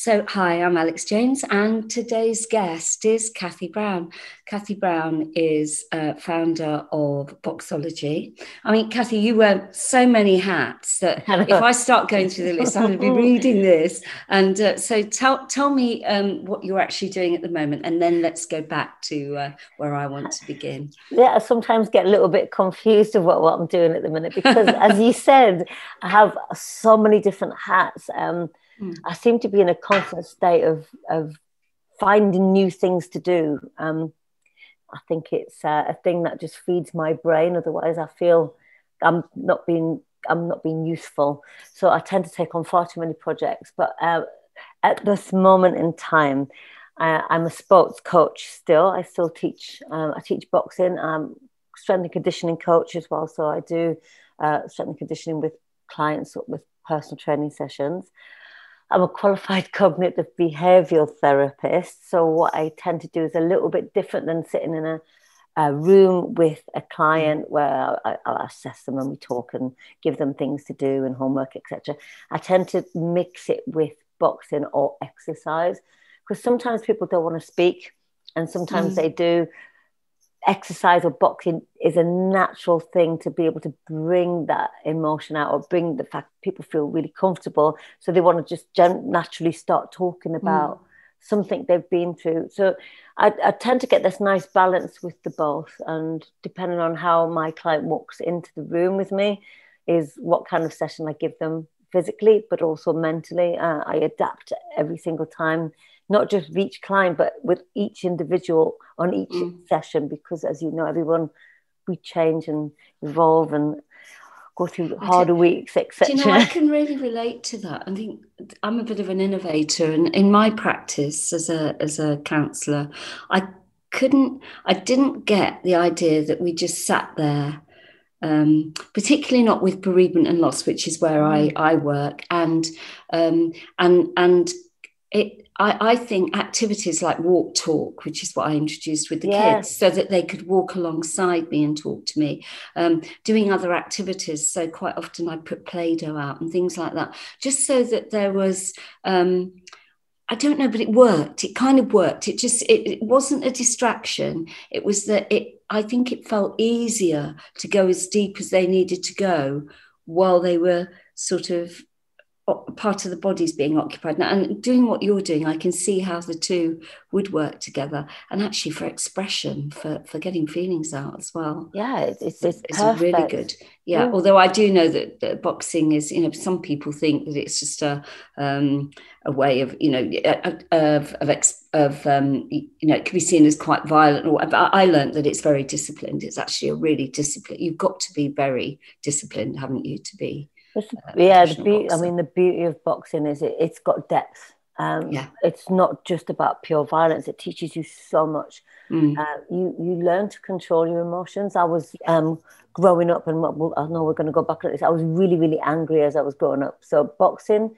So, hi, I'm Alex James, and today's guest is Cathy Brown. Cathy Brown is founder of Boxology. I mean, Cathy, you wear so many hats that if I start going through the list, I'm going to be reading this. And so tell me what you're actually doing at the moment, and then let's go back to where I want to begin. Yeah, I sometimes get a little bit confused of what I'm doing at the minute because, as you said, I have so many different hats. I seem to be in a constant state of finding new things to do. I think it's a thing that just feeds my brain. Otherwise, I feel I'm not being useful. So I tend to take on far too many projects. But at this moment in time, I'm a sports coach still. I still teach. I teach boxing. I'm strength and conditioning coach as well. So I do strength and conditioning with clients with personal training sessions. I'm a qualified cognitive behavioural therapist. So what I tend to do is a little bit different than sitting in a room with a client where I'll assess them and we talk and give them things to do and homework, etc. I tend to mix it with boxing or exercise because sometimes people don't want to speak and sometimes they do. Exercise or boxing is a natural thing to be able to bring that emotion out or bring the fact people feel really comfortable. So they want to just naturally start talking about something they've been through. So I tend to get this nice balance with the both. And depending on how my client walks into the room with me is what kind of session I give them physically, but also mentally. I adapt every single time, not just with each client, but with each individual on each session, because as you know, we change and evolve and go through harder weeks, etc. Do you know, I can really relate to that. I think I'm a bit of an innovator, and in my practice as a counsellor, I didn't get the idea that we just sat there, particularly not with bereavement and loss, which is where I work, and I think activities like walk talk, which is what I introduced with the kids, so that they could walk alongside me and talk to me, doing other activities. So quite often I put Play-Doh out and things like that, just so that there was, I don't know, but it worked. It kind of worked. It wasn't a distraction. It was that I think it felt easier to go as deep as they needed to go while they were sort of part of the body's being occupied. Now, and doing what you're doing, I can see how the two would work together, and actually for expression, for getting feelings out as well. Yeah, it's really good. Yeah, although I do know that boxing is, some people think that it's just a way of, it can be seen as quite violent. But I learned that it's very disciplined. It's actually a really disciplined. You've got to be very disciplined, haven't you, to be. The beauty of boxing is it's got depth. It's not just about pure violence. It teaches you so much. You learn to control your emotions. I was growing up, and I know we're going to go back to this. I was really, really angry as I was growing up. So boxing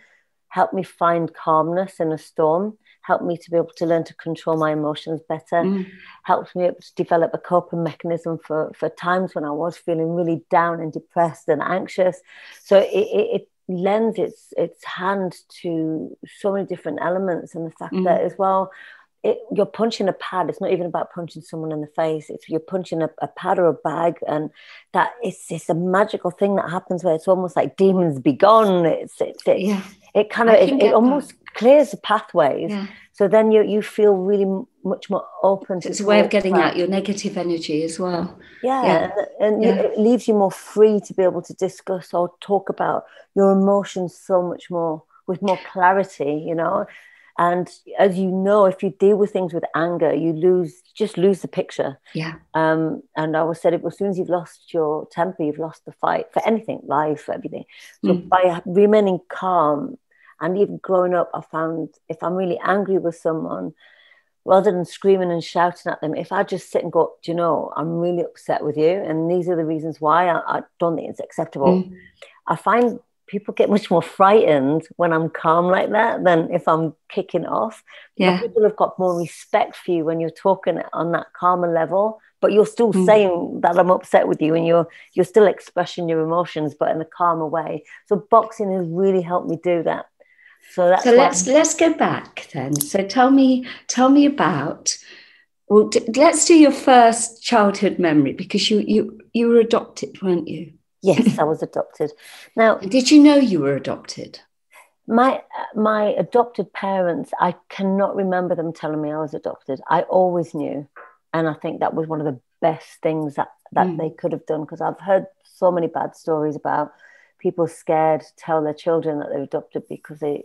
helped me find calmness in a storm, helped me to be able to learn to control my emotions better, helped me to develop a coping mechanism for times when I was feeling really down and depressed and anxious. So it lends its hand to so many different elements, and the fact that as well, you're punching a pad. It's not even about punching someone in the face. You're punching a pad or a bag, and that it's a magical thing that happens where it's almost like demons be gone. It almost clears the pathways. Yeah. So then you feel really much more open. So it's a way of getting out your negative energy as well. It leaves you more free to be able to discuss or talk about your emotions so much more with more clarity, And as you know, if you deal with things with anger, you just lose the picture. Yeah. And I always said, as soon as you've lost your temper, you've lost the fight for anything, life, for everything. So by remaining calm, and even growing up, I found if I'm really angry with someone, rather than screaming and shouting at them, if I just sit and go, do you know, I'm really upset with you, and these are the reasons why I don't think it's acceptable. I find people get much more frightened when I'm calm like that than if I'm kicking off. Yeah. People have got more respect for you when you're talking on that calmer level, but you're still saying that I'm upset with you, and you're still expressing your emotions, but in a calmer way. So boxing has really helped me do that. So that's let's go back then. So tell me about. Well, let's do your first childhood memory, because you were adopted, weren't you? Yes, I was adopted. Now, did you know you were adopted? My adopted parents, I cannot remember them telling me I was adopted. I always knew, and I think that was one of the best things that they could have done, because I've heard so many bad stories about people scared to tell their children that they're adopted, because they,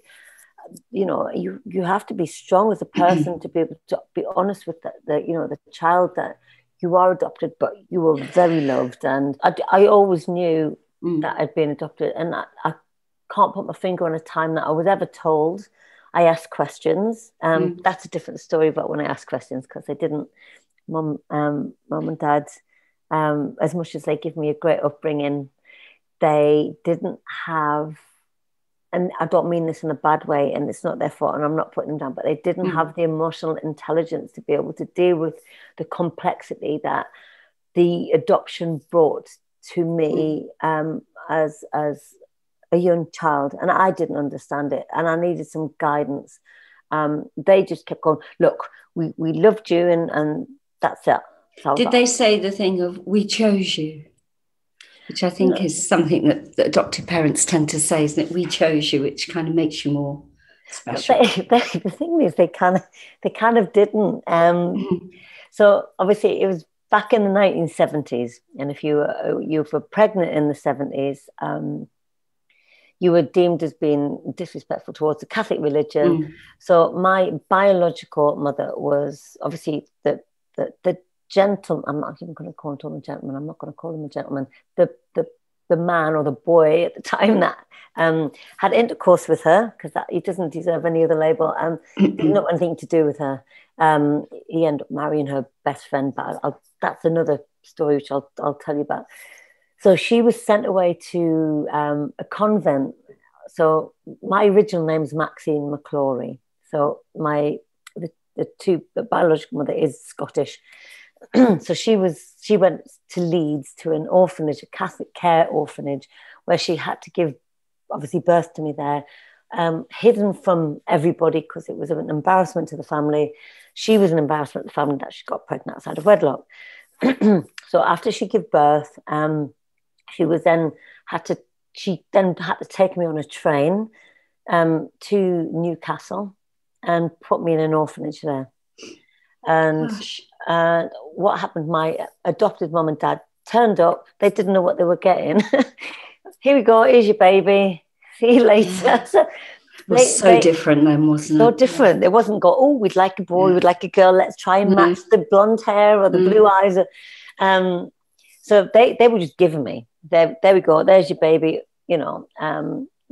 you have to be strong as a person to be able to be honest with the child that you are adopted, but you were very loved. And I always knew that I'd been adopted, and I can't put my finger on a time that I was ever told. I asked questions. That's a different story about when I asked questions, because they didn't. Mum and dad, as much as they give me a great upbringing, they didn't have, and I don't mean this in a bad way, and it's not their fault, and I'm not putting them down, but they didn't have the emotional intelligence to be able to deal with the complexity that the adoption brought to me as a young child, and I didn't understand it, and I needed some guidance. They just kept going, look, we loved you, and that's it. So did they say the thing of "we chose you"? Which I think is something that adopted parents tend to say, isn't it? We chose you, which kind of makes you more special. The thing is, they kind of didn't. So obviously, it was back in the 1970s, and if you were pregnant in the 70s, you were deemed as being disrespectful towards the Catholic religion. So my biological mother was obviously the gentleman. I'm not even going to call him a gentleman. I'm not going to call him a gentleman. The man or the boy at the time that had intercourse with her, because he doesn't deserve any other label. Didn't have anything to do with her. He ended up marrying her best friend, but that's another story which I'll tell you about. So she was sent away to a convent. So my original name is Maxine McClory. So the biological mother is Scottish. So she went to Leeds to an orphanage, a Catholic care orphanage, where she had to give, obviously, birth to me there, hidden from everybody, because it was an embarrassment to the family. She was an embarrassment to the family that she got pregnant outside of wedlock. So after she gave birth, she then had to take me on a train to Newcastle and put me in an orphanage there. And what happened, my adopted mum and dad turned up. They didn't know what they were getting. Here we go, here's your baby, see you later. So it was different then, wasn't it? So different. It wasn't we'd like a boy, we'd like a girl, let's try and match the blonde hair or the blue eyes. So they were just giving me, there we go, there's your baby, we'll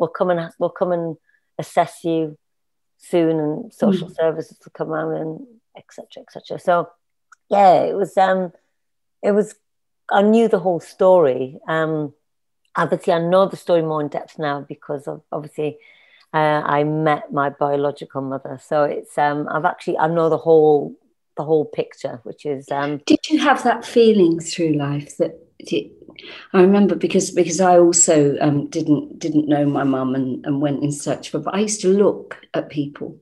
come and assess you soon, and social services will come around, and etc. So yeah, it was I knew the whole story. Obviously I know the story more in depth now, because obviously I met my biological mother. So it's I know the whole picture, which is did you have that feeling through life that I remember, because I also didn't know my mum and went in search for, but I used to look at people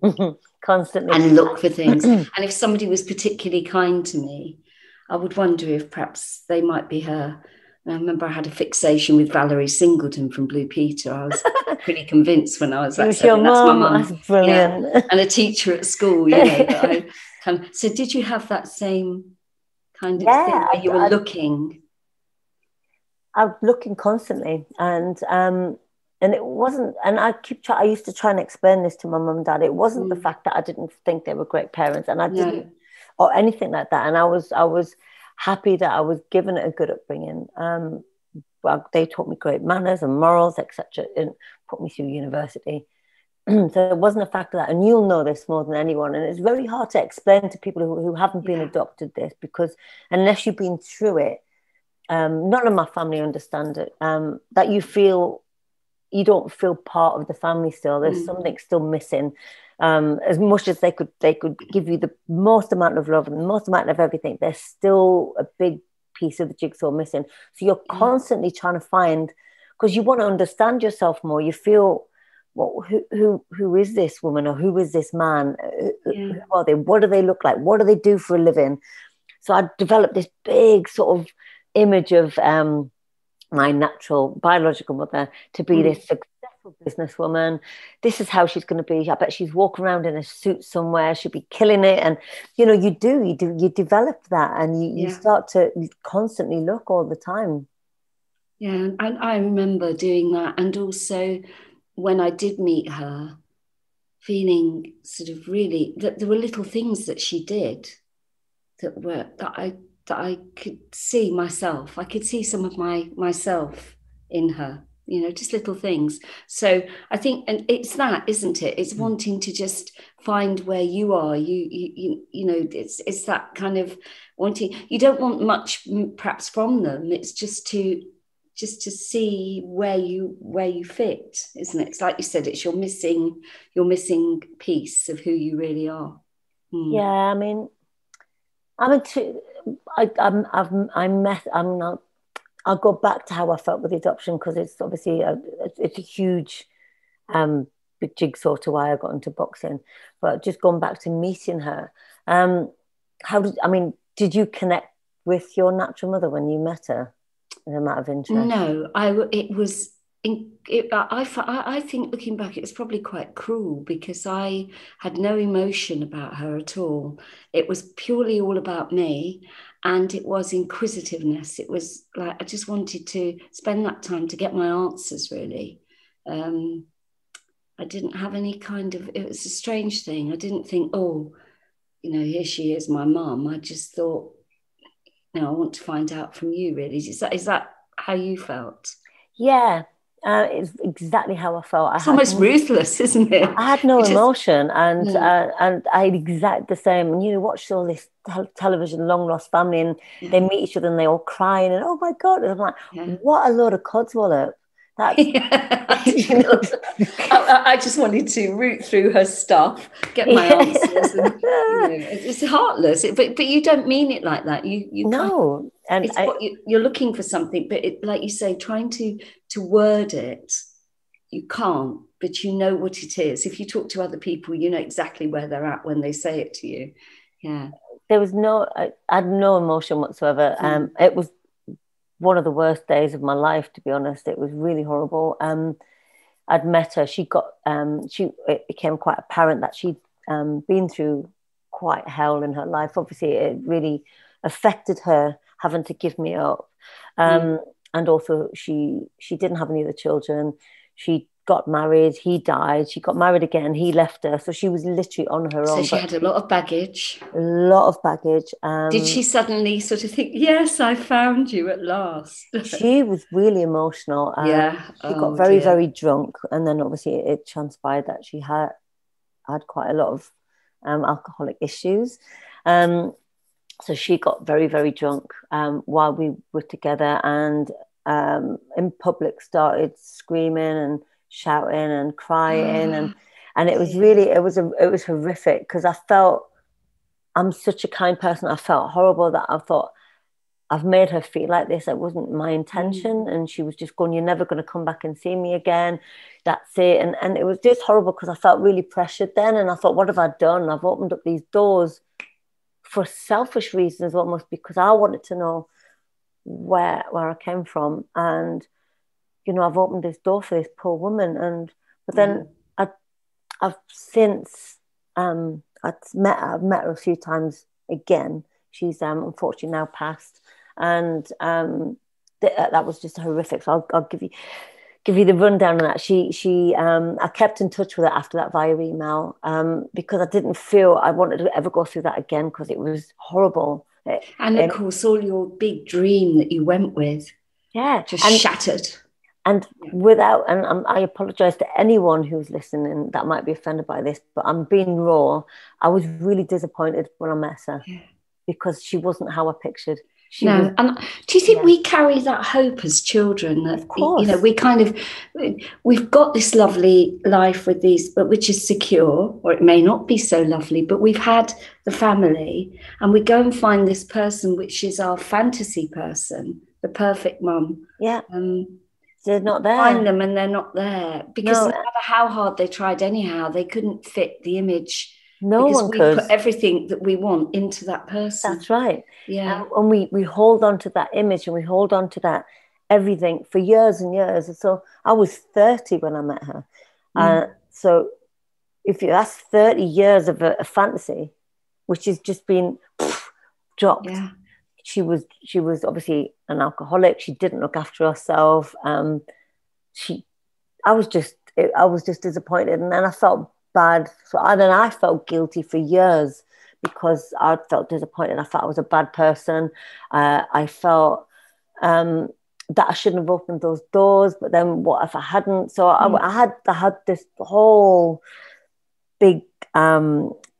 constantly and look for things. And if somebody was particularly kind to me, I would wonder if perhaps they might be her. And I remember I had a fixation with Valerie Singleton from Blue Peter. I was pretty convinced when I was like 7. That's my mum. That's brilliant. Yeah. And a teacher at school, so did you have that same kind of thing where you were looking? I'm looking constantly, and it wasn't. And I used to try and explain this to my mum and dad. It wasn't the fact that I didn't think they were great parents, and I didn't, or anything like that. And I was happy that I was given a good upbringing. They taught me great manners and morals, etc., and put me through university. So it wasn't a fact of that. And you'll know this more than anyone. And it's very hard to explain to people who haven't been adopted this, because unless you've been through it, none of my family understand it. That you don't feel part of the family still. There's something still missing. As much as they could give you the most amount of love and the most amount of everything, there's still a big piece of the jigsaw missing. So you're constantly trying to find, because you want to understand yourself more. You feel who is this woman, or who is this man? Who are they? What do they look like? What do they do for a living? So I developed this big sort of image of my natural biological mother to be this successful businesswoman. This is how she's going to be. I bet she's walking around in a suit somewhere. She'll be killing it. And, you develop that, and you start to constantly look all the time. Yeah, and I remember doing that. And also when I did meet her, feeling sort of really that there were little things that she did that I could see myself. I could see some of myself in her, just little things. So I think, and it's that, isn't it? It's wanting to just find where you are. It's that kind of wanting. You don't want much perhaps from them. It's just to see where you fit, isn't it? It's like you said, it's your missing piece of who you really are. Yeah, I mean, I'll go back to how I felt with the adoption, because it's obviously it's a huge big jigsaw to why I got into boxing. But just going back to meeting her, did you connect with your natural mother when you met her? As a matter of interest? No, I think looking back, it was probably quite cruel, because I had no emotion about her at all. It was purely all about me, and it was inquisitiveness. It was like I just wanted to spend that time to get my answers, really. I didn't have any kind of, it was a strange thing. I didn't think, here she is, my mum. I just thought, I want to find out from you, really. Is that how you felt? Yeah. It's exactly how I felt. It's almost ruthless, isn't it? I had no emotion, and I had exactly the same. And you watch all this television, Long Lost Family, and they meet each other and they all crying, and oh my God, and I'm like, what a load of codswallop. That's I just wanted to root through her stuff, get my answers, and it's heartless. But you don't mean it like that. You no, and you're looking for something, but like you say, trying to word it, you can't. But you know what it is. If you talk to other people, you know exactly where they're at when they say it to you. Yeah, there was I had no emotion whatsoever. It was one of the worst days of my life, to be honest. It was really horrible. I'd met her. It became quite apparent that she'd been through quite hell in her life. Obviously, it really affected her having to give me up. And also she didn't have any other children. She got married, he died, she got married again, he left her, so she was literally on her own. So she had a lot of baggage. Did she suddenly sort of think, yes, I found you at last? She was really emotional. She got very, very drunk, and then obviously it transpired that she had quite a lot of alcoholic issues. So she got very, very drunk while we were together, and in public started screaming and shouting and crying, and it was really it was horrific, because I felt, I'm such a kind person. I felt horrible that I thought, I've made her feel like this. It wasn't my intention. And she was just going, you're never going to come back and see me again. That's it. And it was just horrible, because I felt really pressured then. And I thought, what have I done? I've opened up these doors for selfish reasons, almost, because I wanted to know where I came from. And, I've opened this door for this poor woman. But then I've since, I've met her a few times again. She's unfortunately now passed, and that was just horrific. So I'll give you the rundown on that. I kept in touch with her after that via email, because I didn't feel I wanted to ever go through that again, because it was horrible. And of course, all your big dream that you went with, just shattered. And I apologize to anyone who's listening that might be offended by this, but I'm being raw. I was really disappointed when I met her, because she wasn't how I pictured. And do you think we carry that hope as children? That, of course. We've got this lovely life with these, but which is secure, or it may not be so lovely, but we've had the family, and we go and find this person, which is our fantasy person, the perfect mum. Yeah. They're not there. Find them and they're not there, because No. no matter how hard they tried anyhow, they couldn't fit the image. No because one we could put everything that we want into that person. That's right. Yeah. And we hold on to that image, and we hold on to that everything for years and years. And so I was 30 when I met her. So if you ask 30 years of a fantasy, which has just been dropped. Yeah. She was obviously an alcoholic. She didn't look after herself. I was just disappointed, and then I felt bad. So then I felt guilty for years because I felt disappointed. I felt I was a bad person. I felt that I shouldn't have opened those doors. But then what if I hadn't? So I had this whole big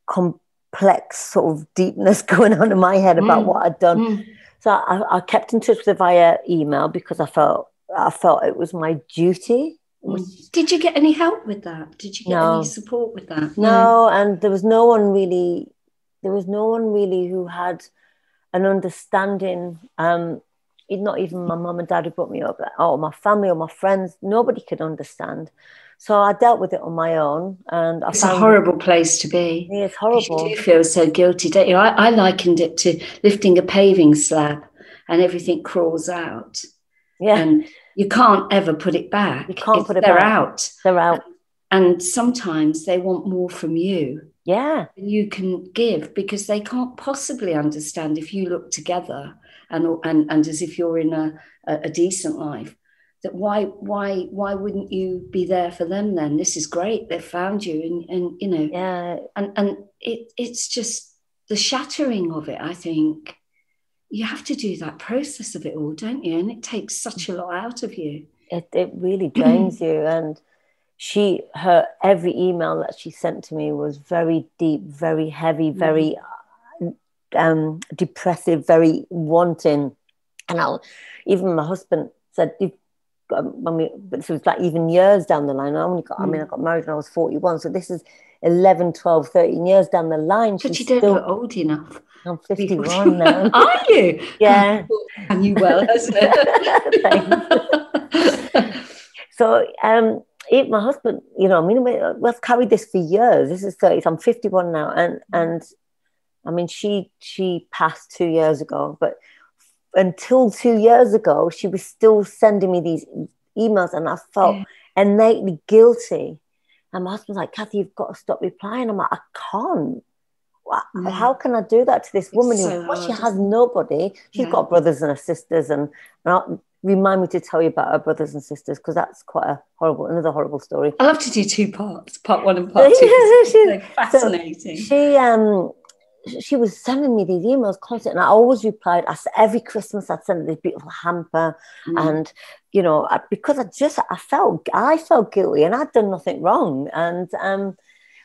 complex sort of deepness going on in my head about what I'd done. So I kept in touch with her via email because I felt it was my duty. Did you get any help with that? Did you get any support with that? No, and there was no one really who had an understanding. Not even my mum and dad who brought me up, or my family or my friends. Nobody could understand. So I dealt with it on my own, and it's a horrible place to be. Yeah, it's horrible. You do feel so guilty, don't you? I likened it to lifting a paving slab and everything crawls out. Yeah, and you can't ever put it back. You can't put it back. Out. They're out. And sometimes they want more from you. Yeah, than you can give, because they can't possibly understand if you look together and as if you're in a decent life. That why wouldn't you be there for them then? This is great. They've found you, and you know. Yeah. And it's just the shattering of it. I think you have to do that process of it all, don't you? And it takes such a lot out of you. It really drains you. And her every email that she sent to me was very deep, very heavy, very depressive, very wanting. And even my husband said, but this was like even years down the line. I got married when I was 41. So this is 11, 12, 13 years down the line. But you don't look old enough. I'm 51 now. Are you? Yeah. And you well, hasn't it? So my husband, we've carried this for years. This is 30. So I'm 51 now. And I mean, she passed 2 years ago, but until 2 years ago, she was still sending me these emails, and I felt innately guilty. And my husband's like, Cathy, you've got to stop replying. I'm like, I can't. How can I do that to this woman she has nobody? She's got brothers and sisters, and remind me to tell you about her brothers and sisters, because that's quite another horrible story. I love to do 2 parts, part 1 and part 2. She's fascinating. So she was sending me these emails constantly, and I always replied. Every Christmas I'd send her this beautiful hamper, and because I felt guilty, and I'd done nothing wrong. And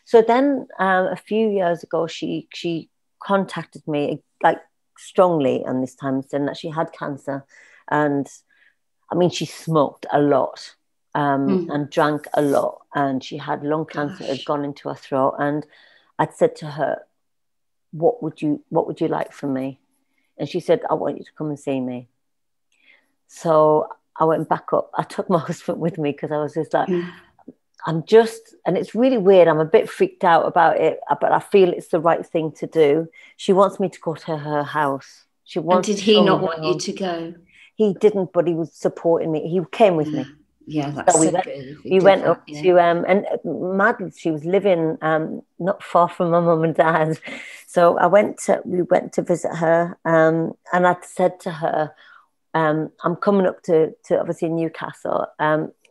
so then a few years ago, she contacted me like strongly, and this time saying that she had cancer. And I mean, she smoked a lot and drank a lot, and she had lung cancer had gone into her throat. And I'd said to her, what would you like from me? And she said, I want you to come and see me. So I went back up. I took my husband with me, because I was just like, and it's really weird. I'm a bit freaked out about it, but I feel it's the right thing to do. She wants me to go to her house. And did he not want you to go? He didn't, but he was supporting me. He came with me. Yeah, that's so good. We went up to, and madly, she was living not far from my mum and dad. So we went to visit her, and I said to her, I'm coming up to obviously Newcastle,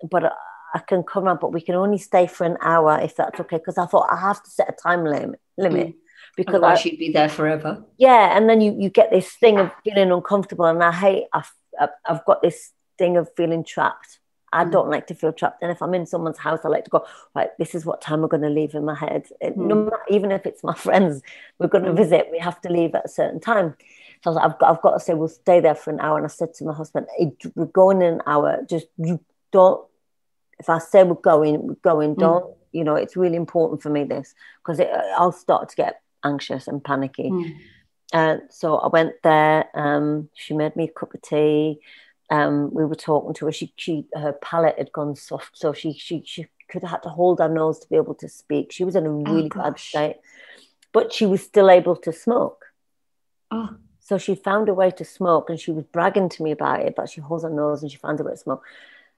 but I can come around, but we can only stay for an hour, if that's okay. Because I thought I have to set a time limit. Because otherwise she'd be there forever. Yeah, and then you get this thing of feeling uncomfortable, and I've got this thing of feeling trapped. I don't like to feel trapped. And if I'm in someone's house, I like to go, right, this is what time we're going to leave in my head. No matter, even if it's my friends, we're going to visit, we have to leave at a certain time. So I was like, I've got to say, we'll stay there for an hour. And I said to my husband, we're going in an hour. Just, you don't, if I say we're going, don't, it's really important for me, this, because I'll start to get anxious and panicky. So I went there. She made me a cup of tea. we were talking to her. Her palate had gone soft, so she could have had to hold her nose to be able to speak. She was in a really bad state, but she was still able to smoke. Oh. So she found a way to smoke, and she was bragging to me about it, but she holds her nose and she found a way to smoke.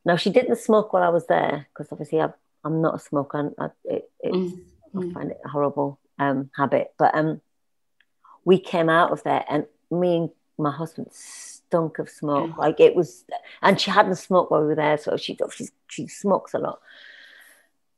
Now, she didn't smoke while I was there, because obviously I'm not a smoker. I find it a horrible habit. But we came out of there, and me and my husband stunk of smoke. Like, it was, and she hadn't smoked while we were there, so she smokes a lot.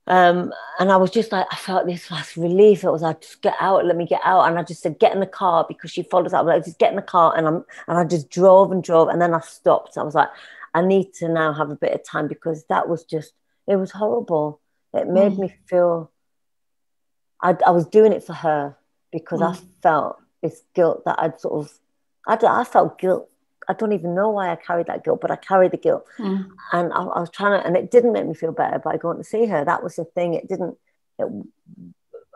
And I was just like, I felt this last relief. It was like, just get out, let me get out. And I just said, get in the car, because she followed us up. Like, just get in the car. And I just drove, and then I stopped. I was like, I need to now have a bit of time, because that was just, it was horrible. It made me feel, I was doing it for her, because I felt this guilt that I felt guilt. I don't even know why I carried that guilt, but I carried the guilt. And I was trying to, and it didn't make me feel better by going to see her. That was the thing.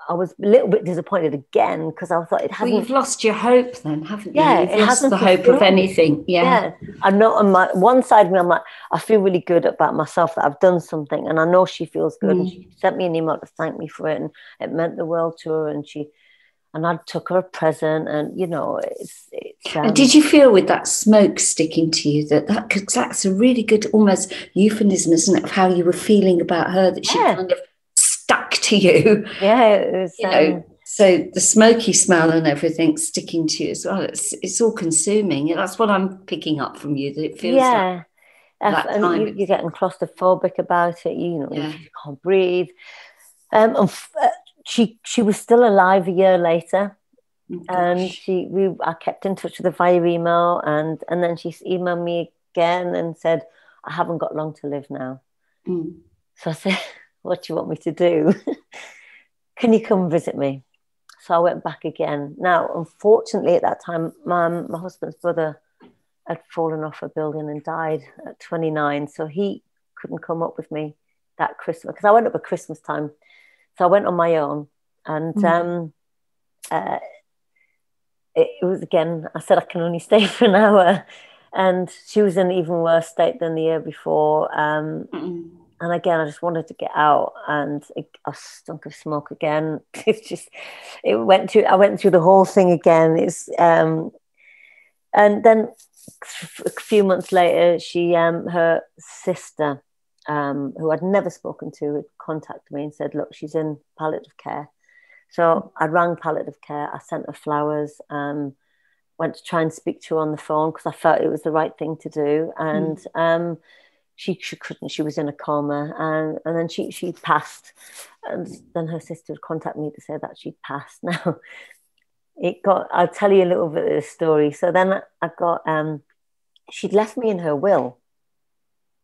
I was a little bit disappointed again, because I thought it hadn't. Well, you've lost your hope then, haven't you? Yeah, you've lost the hope of anything. Yeah. I know on my one side of me, I'm like, I feel really good about myself that I've done something, and I know she feels good. And she sent me an email to thank me for it, and it meant the world to her. And I took her a present, and it's and did you feel with that smoke sticking to you because that's a really good almost euphemism, isn't it, of how you were feeling about her, that she kind of stuck to you? Yeah, it was. So the smoky smell and everything sticking to you as well. It's all consuming. That's what I'm picking up from you. That it feels like that time. You're getting claustrophobic about it. You can't breathe. She was still alive a year later, and I kept in touch with her via email, and then she emailed me again and said, I haven't got long to live now. So I said, what do you want me to do? Can you come visit me? So I went back again. Now, unfortunately, at that time, my husband's brother had fallen off a building and died at 29, so he couldn't come up with me that Christmas, because I went up at Christmas time. So I went on my own, and it was, again, I said I can only stay for an hour, and she was in an even worse state than the year before. And again, I just wanted to get out, and I stunk of smoke again. I went through the whole thing again. And then a few months later, her sister, who I'd never spoken to, had contacted me and said, look, she's in palliative care. So I rang palliative care. I sent her flowers, went to try and speak to her on the phone, because I felt it was the right thing to do. And she couldn't. She was in a coma, and then she passed. And then her sister would contact me to say that she'd passed. Now, I'll tell you a little bit of the story. So then I got, she'd left me in her will,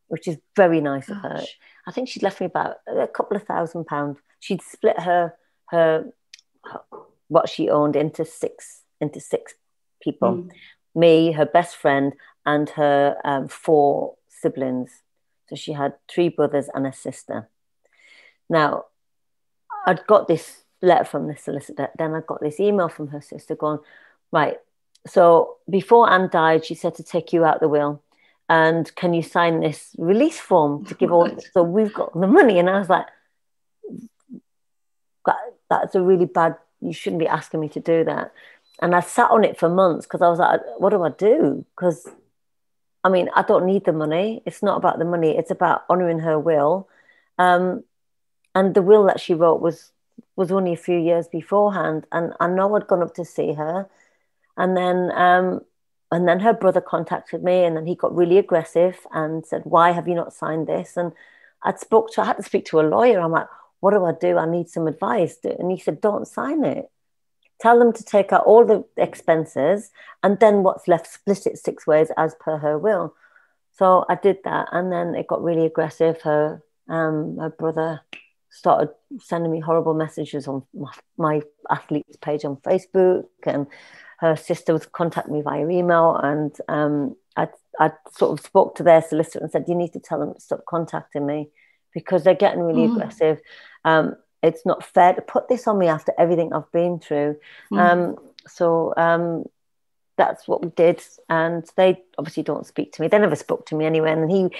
which is very nice of her. I think she'd left me about a couple of £1,000. She'd split her what she owned into six people. Me, her best friend, and her 4 siblings. So she had 3 brothers and a sister. Now, I'd got this letter from the solicitor. Then I got this email from her sister going, right, so before Anne died, she said to take you out the will. And can you sign this release form to give all? So we've got the money. And I was like, that's a really bad, you shouldn't be asking me to do that. And I sat on it for months, because I was like, what do I do? Because, I mean, I don't need the money. It's not about the money. It's about honouring her will. And the will that she wrote was only a few years beforehand. And I know I'd gone up to see her. And then her brother contacted me, and then he got really aggressive and said, why have you not signed this? And I had to speak to a lawyer. I'm like, what do I do? I need some advice. And he said, don't sign it. Tell them to take out all the expenses, and then what's left, split it 6 ways as per her will. So I did that, and then it got really aggressive. Her brother started sending me horrible messages on my athletes page on Facebook, and her sister was contacting me via email, and I sort of spoke to their solicitor and said, you need to tell them to stop contacting me, because they're getting really aggressive. It's not fair to put this on me after everything I've been through. So that's what we did. And they obviously don't speak to me. They never spoke to me anyway. And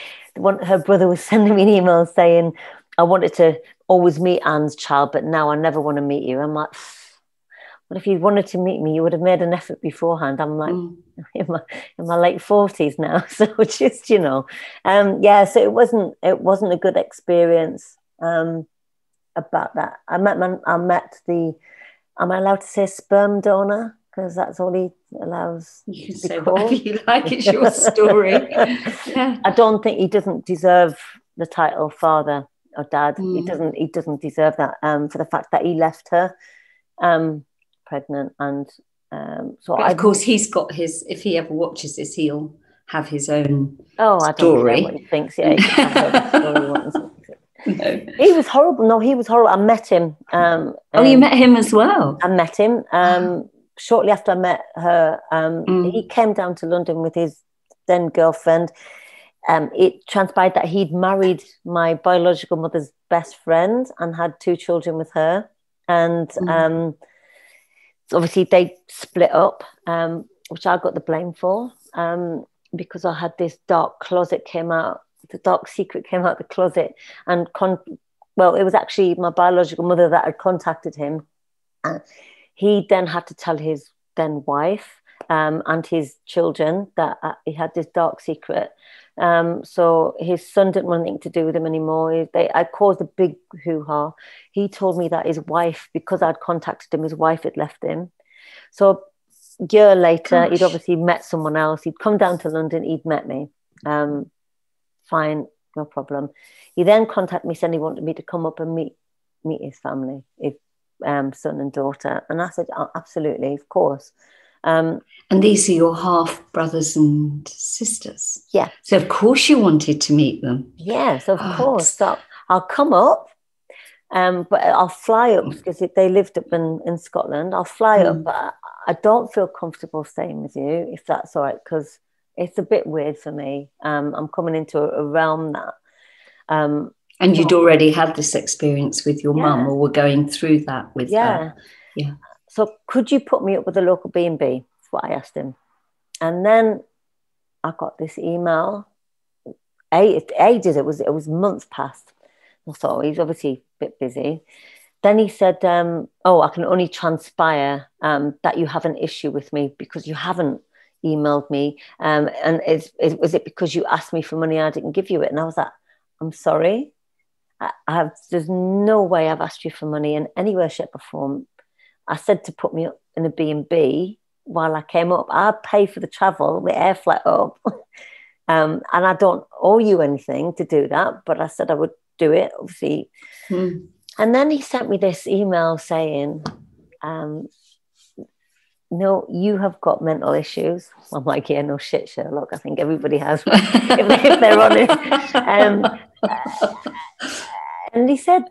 her brother was sending me an email saying, I wanted to always meet Anne's child, but now I never want to meet you. I'm like, but if you wanted to meet me, you would have made an effort beforehand. I'm like, in my late 40s now. So just, you know, so it wasn't a good experience about that. Am I allowed to say sperm donor? Because that's all he allows. You can say whatever you like, it's your story. Yeah. I don't think he doesn't deserve the title father or dad. He doesn't deserve that for the fact that he left her pregnant. And but of course he's got his, if he ever watches this, he'll have his own story. I don't care what he thinks. Yeah, he can have the story. No. He was horrible. No, he was horrible. I met him. You met him as well? I met him. Shortly after I met her, he came down to London with his then girlfriend. It transpired that he'd married my biological mother's best friend and had 2 children with her. And so obviously they split up, which I got the blame for, because I had this dark closet came out. The dark secret came out the closet, and it was actually my biological mother that had contacted him. He then had to tell his then wife and his children that he had this dark secret. So his son didn't want anything to do with him anymore. I caused a big hoo-ha. He told me that his wife, because I'd contacted him, his wife had left him. So a year later, he'd obviously met someone else. He'd come down to London. He'd met me. Fine, no problem. He then contacted me saying he wanted me to come up and meet his family, his son and daughter. And I said, oh, absolutely, of course. And these are your half brothers and sisters? Yeah. So of course you wanted to meet them? Yes, of course. So I'll come up, but I'll fly up because they lived up in Scotland. I'll fly up, but I don't feel comfortable staying with you, if that's all right, because it's a bit weird for me. I'm coming into a realm that... and you'd already had this experience with your mum, or were going through that with her. Yeah. So could you put me up with a local B&B? That's what I asked him. And then I got this email. Ages, it was months past. I thought, he's obviously a bit busy. Then he said, I can only transpire that you have an issue with me because you haven't emailed me, and was it because you asked me for money and I didn't give you it? And I was like, I'm sorry, there's no way I've asked you for money in any way, shape or form. I said to put me up in a B&B while I came up. I'd pay for the travel, the air flight up, and I don't owe you anything to do that, but I said I would do it, obviously. And then he sent me this email saying, no, you have got mental issues. I'm like, yeah, no shit, Sherlock. I think everybody has, if they're honest. And he said,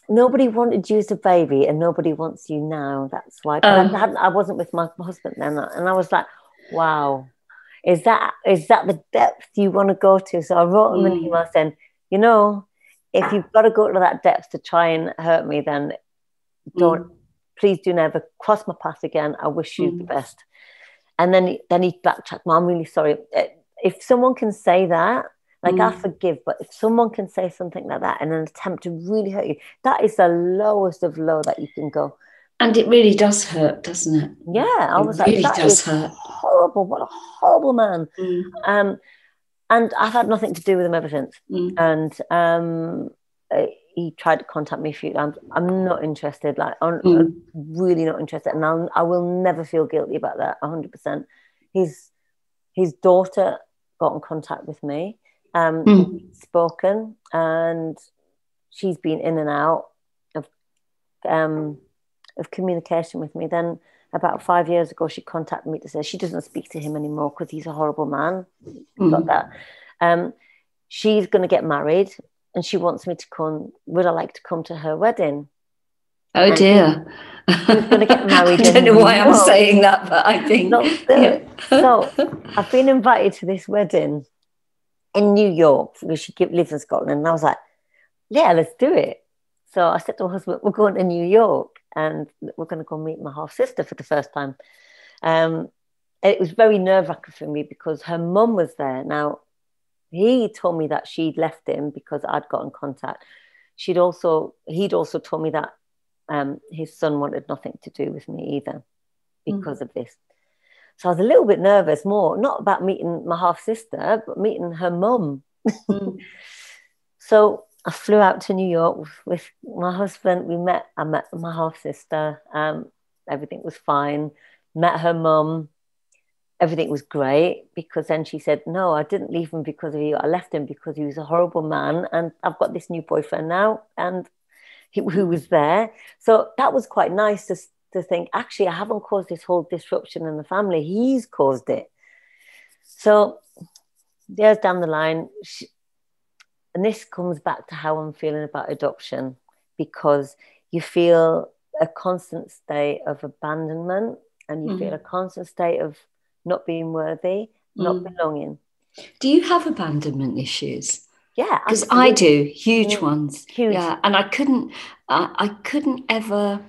nobody wanted you as a baby and nobody wants you now. That's why. I wasn't with my husband then. And I was like, wow, is that the depth you want to go to? So I wrote him an email saying, you know, if you've got to go to that depth to try and hurt me, then please do never cross my path again. I wish you the best. And then he backtracked. I'm really sorry. If someone can say that, like I forgive, but if someone can say something like that in an attempt to really hurt you, that is the lowest of low that you can go. And it really does hurt, doesn't it? Yeah, I was like, that is hurt. Horrible. What a horrible man. And I've had nothing to do with him ever since. And he tried to contact me a few times. I'm not interested. Like, I'm really not interested. And I will never feel guilty about that, 100%. His daughter got in contact with me. Spoken, and she's been in and out of communication with me. Then about 5 years ago, she contacted me to say she doesn't speak to him anymore because he's a horrible man. Got that. She's going to get married, and she wants me to come. Would I like to come to her wedding? Oh dear. She's going to get married. I don't know why I'm saying that, but I think. So I've been invited to this wedding in New York because she lives in Scotland, and I was like, yeah, let's do it. So I said to my husband, we're going to New York and we're going to go meet my half sister for the first time. it was very nerve-wracking for me because her mum was there. Now, he told me that she'd left him because I'd got in contact. He'd also told me that his son wanted nothing to do with me either because of this. So I was a little bit nervous, more not about meeting my half sister, but meeting her mum. So I flew out to New York with my husband. I met my half sister. Everything was fine. Met her mum. Everything was great, because then she said, no, I didn't leave him because of you. I left him because he was a horrible man, and I've got this new boyfriend now, and who was there. So that was quite nice to think, actually, I haven't caused this whole disruption in the family. He's caused it. So years down the line, and this comes back to how I'm feeling about adoption, because you feel a constant state of abandonment, and you feel a constant state of not being worthy, not belonging. Do you have abandonment issues? Yeah, because I do, huge ones. Huge. Yeah, and I couldn't ever,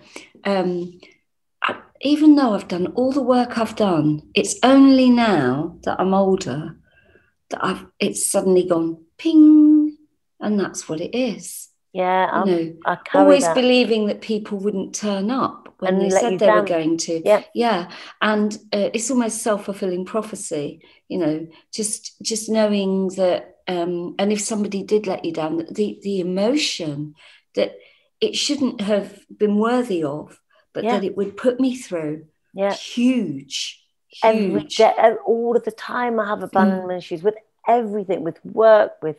even though I've done all the work I've done, it's only now that I'm older that it's suddenly gone ping, and that's what it is. Yeah, I always believing that people wouldn't turn up when and they said they were going to. Yeah. And it's almost self-fulfilling prophecy, just knowing that, and if somebody did let you down, the emotion that it shouldn't have been worthy of, but that it would put me through. Huge. Every day, all of the time I have abandonment issues with everything, with work, with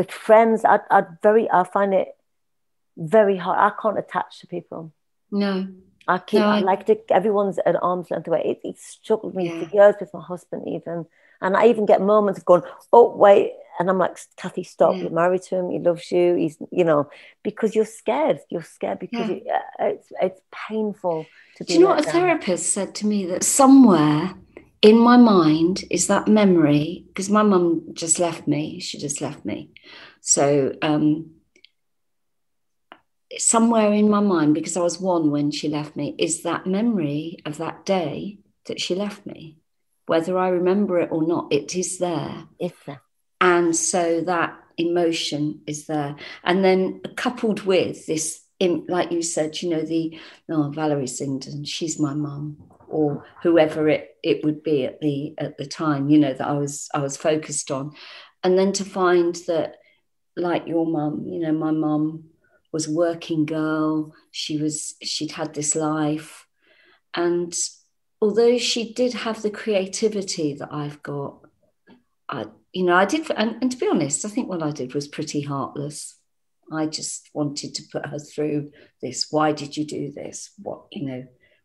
friends. I find it very hard. I can't attach to people. No. I like to, everyone's at arm's length away. It struggled me for years with my husband even. And I even get moments of going, oh, wait. And I'm like, Cathy, stop. You're married to him. He loves you. He's, because you're scared. You're scared because it's painful to be. Do you know what a therapist said to me? That somewhere in my mind is that memory, because my mum just left me. She just left me. So somewhere in my mind, because I was one when she left me, is that memory of that day that she left me. Whether I remember it or not, it is there. It's there. And so that emotion is there. And then coupled with this, like you said, Valerie Singdon, she's my mum, or whoever it would be at the time, that I was focused on. And then to find that, like your mum, my mum was a working girl. She'd had this life. And although she did have the creativity that I've got, I did, and to be honest, I think what I did was pretty heartless. I just wanted to put her through this. Why did you do this?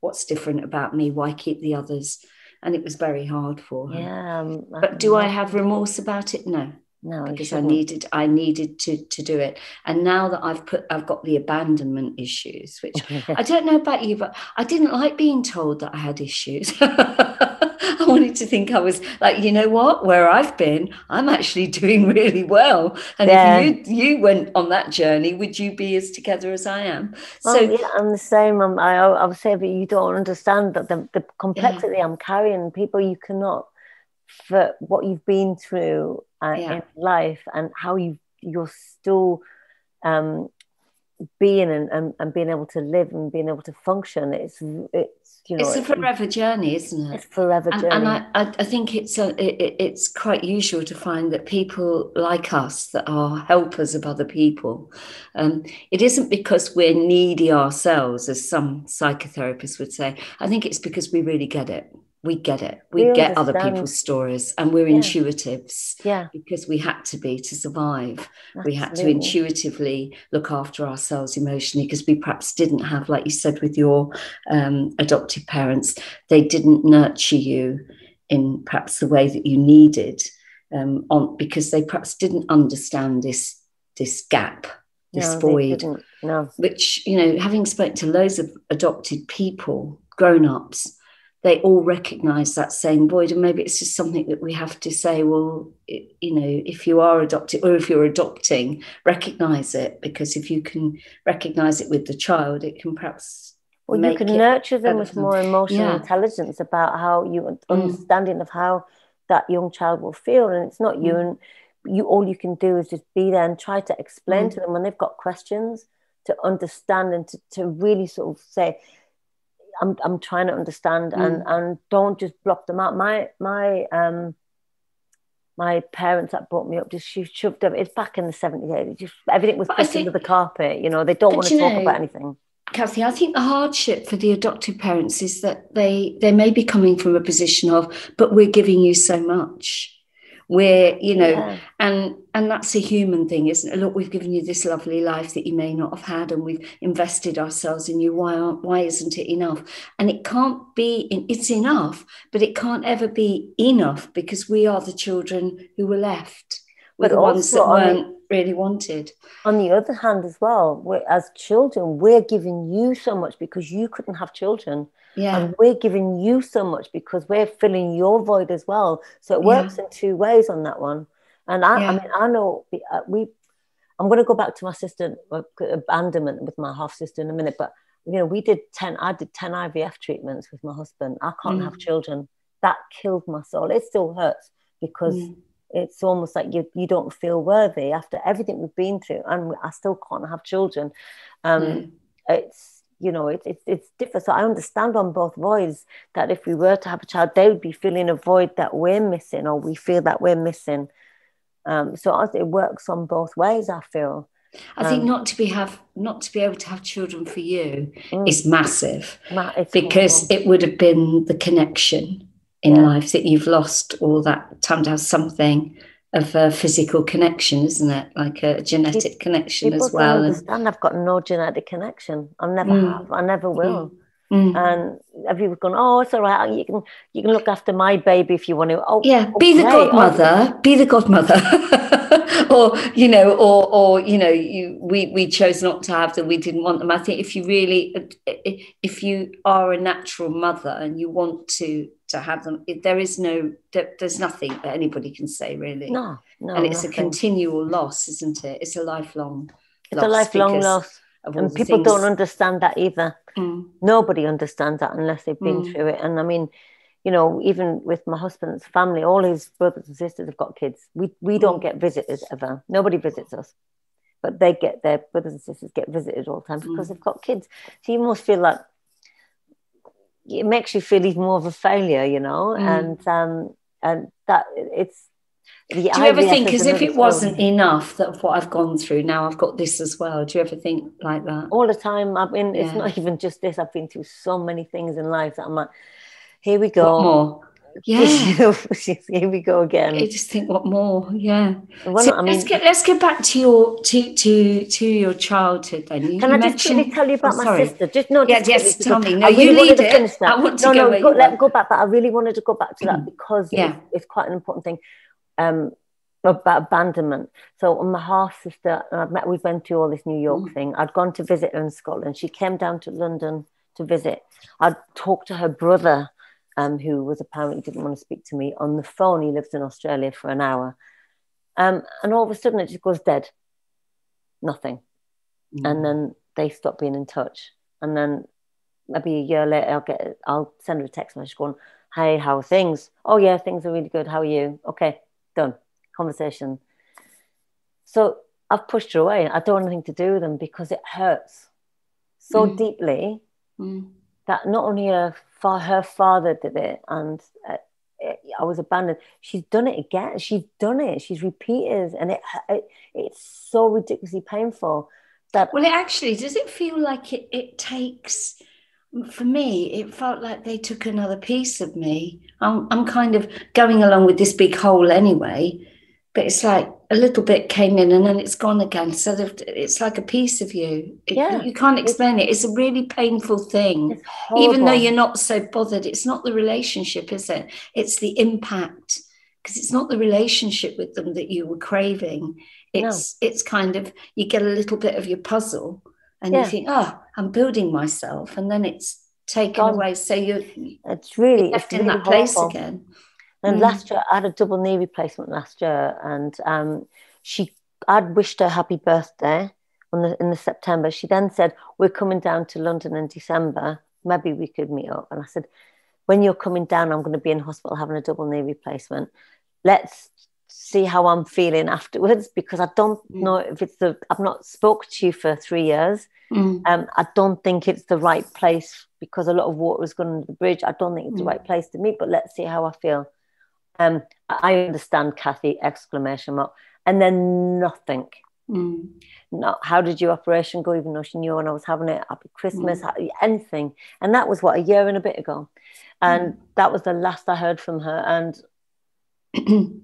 What's different about me? Why keep the others? And it was very hard for her. Yeah. But do I have remorse about it? No. No, because I needed to do it. And now that I've got the abandonment issues, which I don't know about you, but I didn't like being told that I had issues. I wanted to think I was like, you know what, where I've been, I'm actually doing really well. And if you went on that journey, would you be as together as I am? So I'm the same. I would say, but you don't understand that the complexity I'm carrying, people, you cannot, for what you've been through in life, and how you're still being and being able to live and being able to function. It's a forever journey, isn't it? It's forever journey. And I think it's quite usual to find that people like us that are helpers of other people, it isn't because we're needy ourselves, as some psychotherapists would say. I think it's because we really get it. We get it. We get other people's stories, and we're intuitives. Yeah. Because we had to be to survive. Absolutely. We had to intuitively look after ourselves emotionally, because we perhaps didn't have, like you said, with your adoptive parents, they didn't nurture you in perhaps the way that you needed, because they perhaps didn't understand this gap, this void. No. Which, having spoken to loads of adopted people, grown-ups, they all recognise that same void. And maybe it's just something that we have to say, well, if you are adopted, or if you're adopting, recognise it, because if you can recognise it with the child, it can perhaps Well, you can nurture them with more emotional Yeah. intelligence about how you understanding of how that young child will feel. And it's not you, and you, all you can do is just be there and try to explain to them when they've got questions, to understand and to really sort of say, I'm trying to understand, and don't just block them out. My parents that brought me up just shoved up. It's back in the 70s. Just everything was pushed under the carpet. You know, they don't want to talk about anything. Cathy, I think the hardship for the adoptive parents is that they may be coming from a position of, but we're giving you so much. We're, you know, and that's a human thing, isn't it? Look, we've given you this lovely life that you may not have had, and we've invested ourselves in you. Why isn't it enough? And it can't be, it's enough, but it can't ever be enough, because we are the children who were left. We're the ones that weren't really wanted. On the other hand as well, as children, we're giving you so much because you couldn't have children. Yeah. And we're giving you so much because we're filling your void as well. So it works in two ways on that one. And I mean, I know I'm going to go back to my sister abandonment with my half sister in a minute, but you know, I did 10 IVF treatments with my husband. I can't have children. That killed my soul. It still hurts because it's almost like you don't feel worthy after everything we've been through, and I still can't have children. It's, you know, it's different. So I understand on both voids that if we were to have a child, they would be feeling a void that we're missing, or we feel that we're missing. So it works on both ways, I feel. I think not to be able to have children for you is massive, because it would have been the connection in life that you've lost all that time to have something of a physical connection, isn't it? Like a genetic connection as well. People don't understand I've got no genetic connection. I never have. I never will. And everyone's gone, oh, it's all right. You can look after my baby if you want to. Oh, yeah, be the godmother. Be the godmother. or you know, we chose not to have them. We didn't want them. I think if you are a natural mother and you want to have them, there's nothing that anybody can say, really. No, and it's nothing. A continual loss, isn't it? It's a lifelong. It's a lifelong loss, and people don't understand that either. Nobody understands that unless they've been through it. And I mean, you know, even with my husband's family, all his brothers and sisters have got kids. We don't get visitors ever. Nobody visits us, but they get their brothers and sisters get visited all the time because they've got kids. So you must feel like it makes you feel even more of a failure, you know, and that it's. Do you ever think, as if it wasn't enough that what I've gone through, now I've got this as well? Do you ever think like that? All the time. I mean, it's not even just this. I've been through so many things in life that I'm like, here we go. What more? Yeah. Here we go again. You just think, what more? Yeah. Well, so let's get back to your childhood then. Can I just quickly tell you about my sister? Yes, tell me. No, you lead it. I want to go. Let's go back. But I really wanted to go back to that because it's quite an important thing. About abandonment. So my half sister, we went through all this New York thing. I'd gone to visit her in Scotland. She came down to London to visit. I'd talked to her brother, who was apparently didn't want to speak to me, on the phone. He lives in Australia, for an hour. And all of a sudden it just goes dead. Nothing. And then they stop being in touch. And then maybe a year later I'll send her a text message going, hey, how are things? Oh yeah, things are really good. How are you? Okay, done. Conversation. So I've pushed her away. I don't want anything to do with them because it hurts so deeply that not only her father did it, and I was abandoned. She's done it again. She's done it. She's repeated, and it's so ridiculously painful. Well, it actually, does it feel like it takes? For me, it felt like they took another piece of me. I'm kind of going along with this big hole anyway, but it's like a little bit came in and then it's gone again. So it's like a piece of you. You can't explain it. It's a really painful thing. Even though you're not so bothered. It's not the relationship, is it? It's the impact, because it's not the relationship with them that you were craving. It's kind of, you get a little bit of your puzzle and you think, I'm building myself, and then it's taken away. So you're left in that place again. And last year, I had a double knee replacement last year, and I'd wished her happy birthday, in the September. She then said, we're coming down to London in December. Maybe we could meet up. And I said, when you're coming down, I'm going to be in hospital having a double knee replacement. Let's see how I'm feeling afterwards, because I don't know if I've not spoken to you for 3 years. I don't think it's the right place, because a lot of water is going under the bridge. I don't think it's the right place to meet, but let's see how I feel. I understand, Cathy, exclamation mark. And then nothing. No, how did your operation go? Even though she knew when I was having it, happy Christmas, anything. And that was what, a year and a bit ago. And that was the last I heard from her. And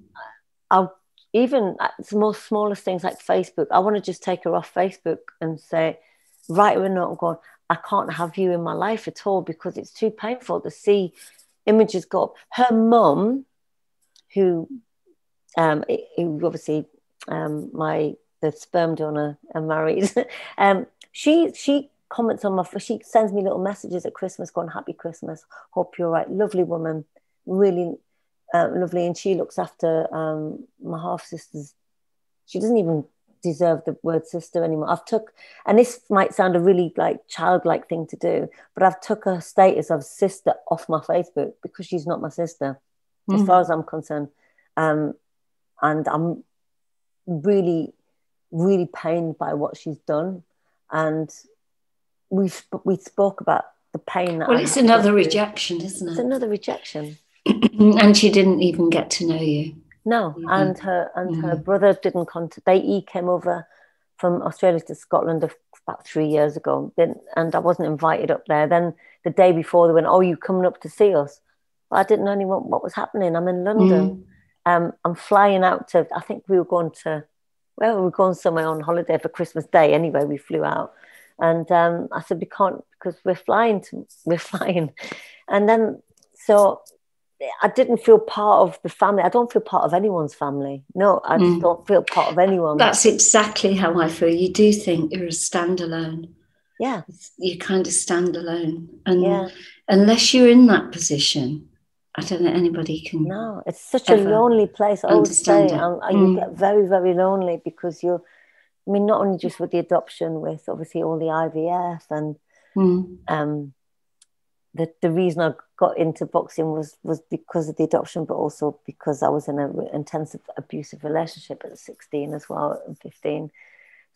I'll even the most smallest things like Facebook, I want to just take her off Facebook and say, write her a note going, I can't have you in my life at all, because it's too painful to see images go up. Her mum, who obviously the sperm donor and married, she comments on she sends me little messages at Christmas going, happy Christmas, hope you're right, lovely woman, really lovely. And she looks after my half sisters. She doesn't even deserve the word sister anymore. And this might sound a really like childlike thing to do, but I've took her status of sister off my Facebook, because she's not my sister as far as I'm concerned. And I'm really, really pained by what she's done. And we spoke about the pain that it's another rejection, isn't it? It's another rejection. And she didn't even get to know you. No, and her brother didn't contact. He came over from Australia to Scotland about 3 years ago, and I wasn't invited up there. Then the day before, they went, "Oh, you coming up to see us?" But I didn't know what was happening. I'm in London. I'm flying out to. I think we were going somewhere on holiday for Christmas Day. Anyway, we flew out, and I said we can't, because we're flying. And then so I didn't feel part of the family. I don't feel part of anyone's family. No, I just don't feel part of anyone. That's exactly how I feel. You do think you're a standalone. Yeah. You kind of stand alone. And unless you're in that position, I don't think anybody can. No, it's such a lonely place. I always say you get very, very lonely, because not only just with the adoption, with obviously all the IVF and the reason I got into boxing was because of the adoption, but also because I was in an intensive abusive relationship at 16 as well, and 15.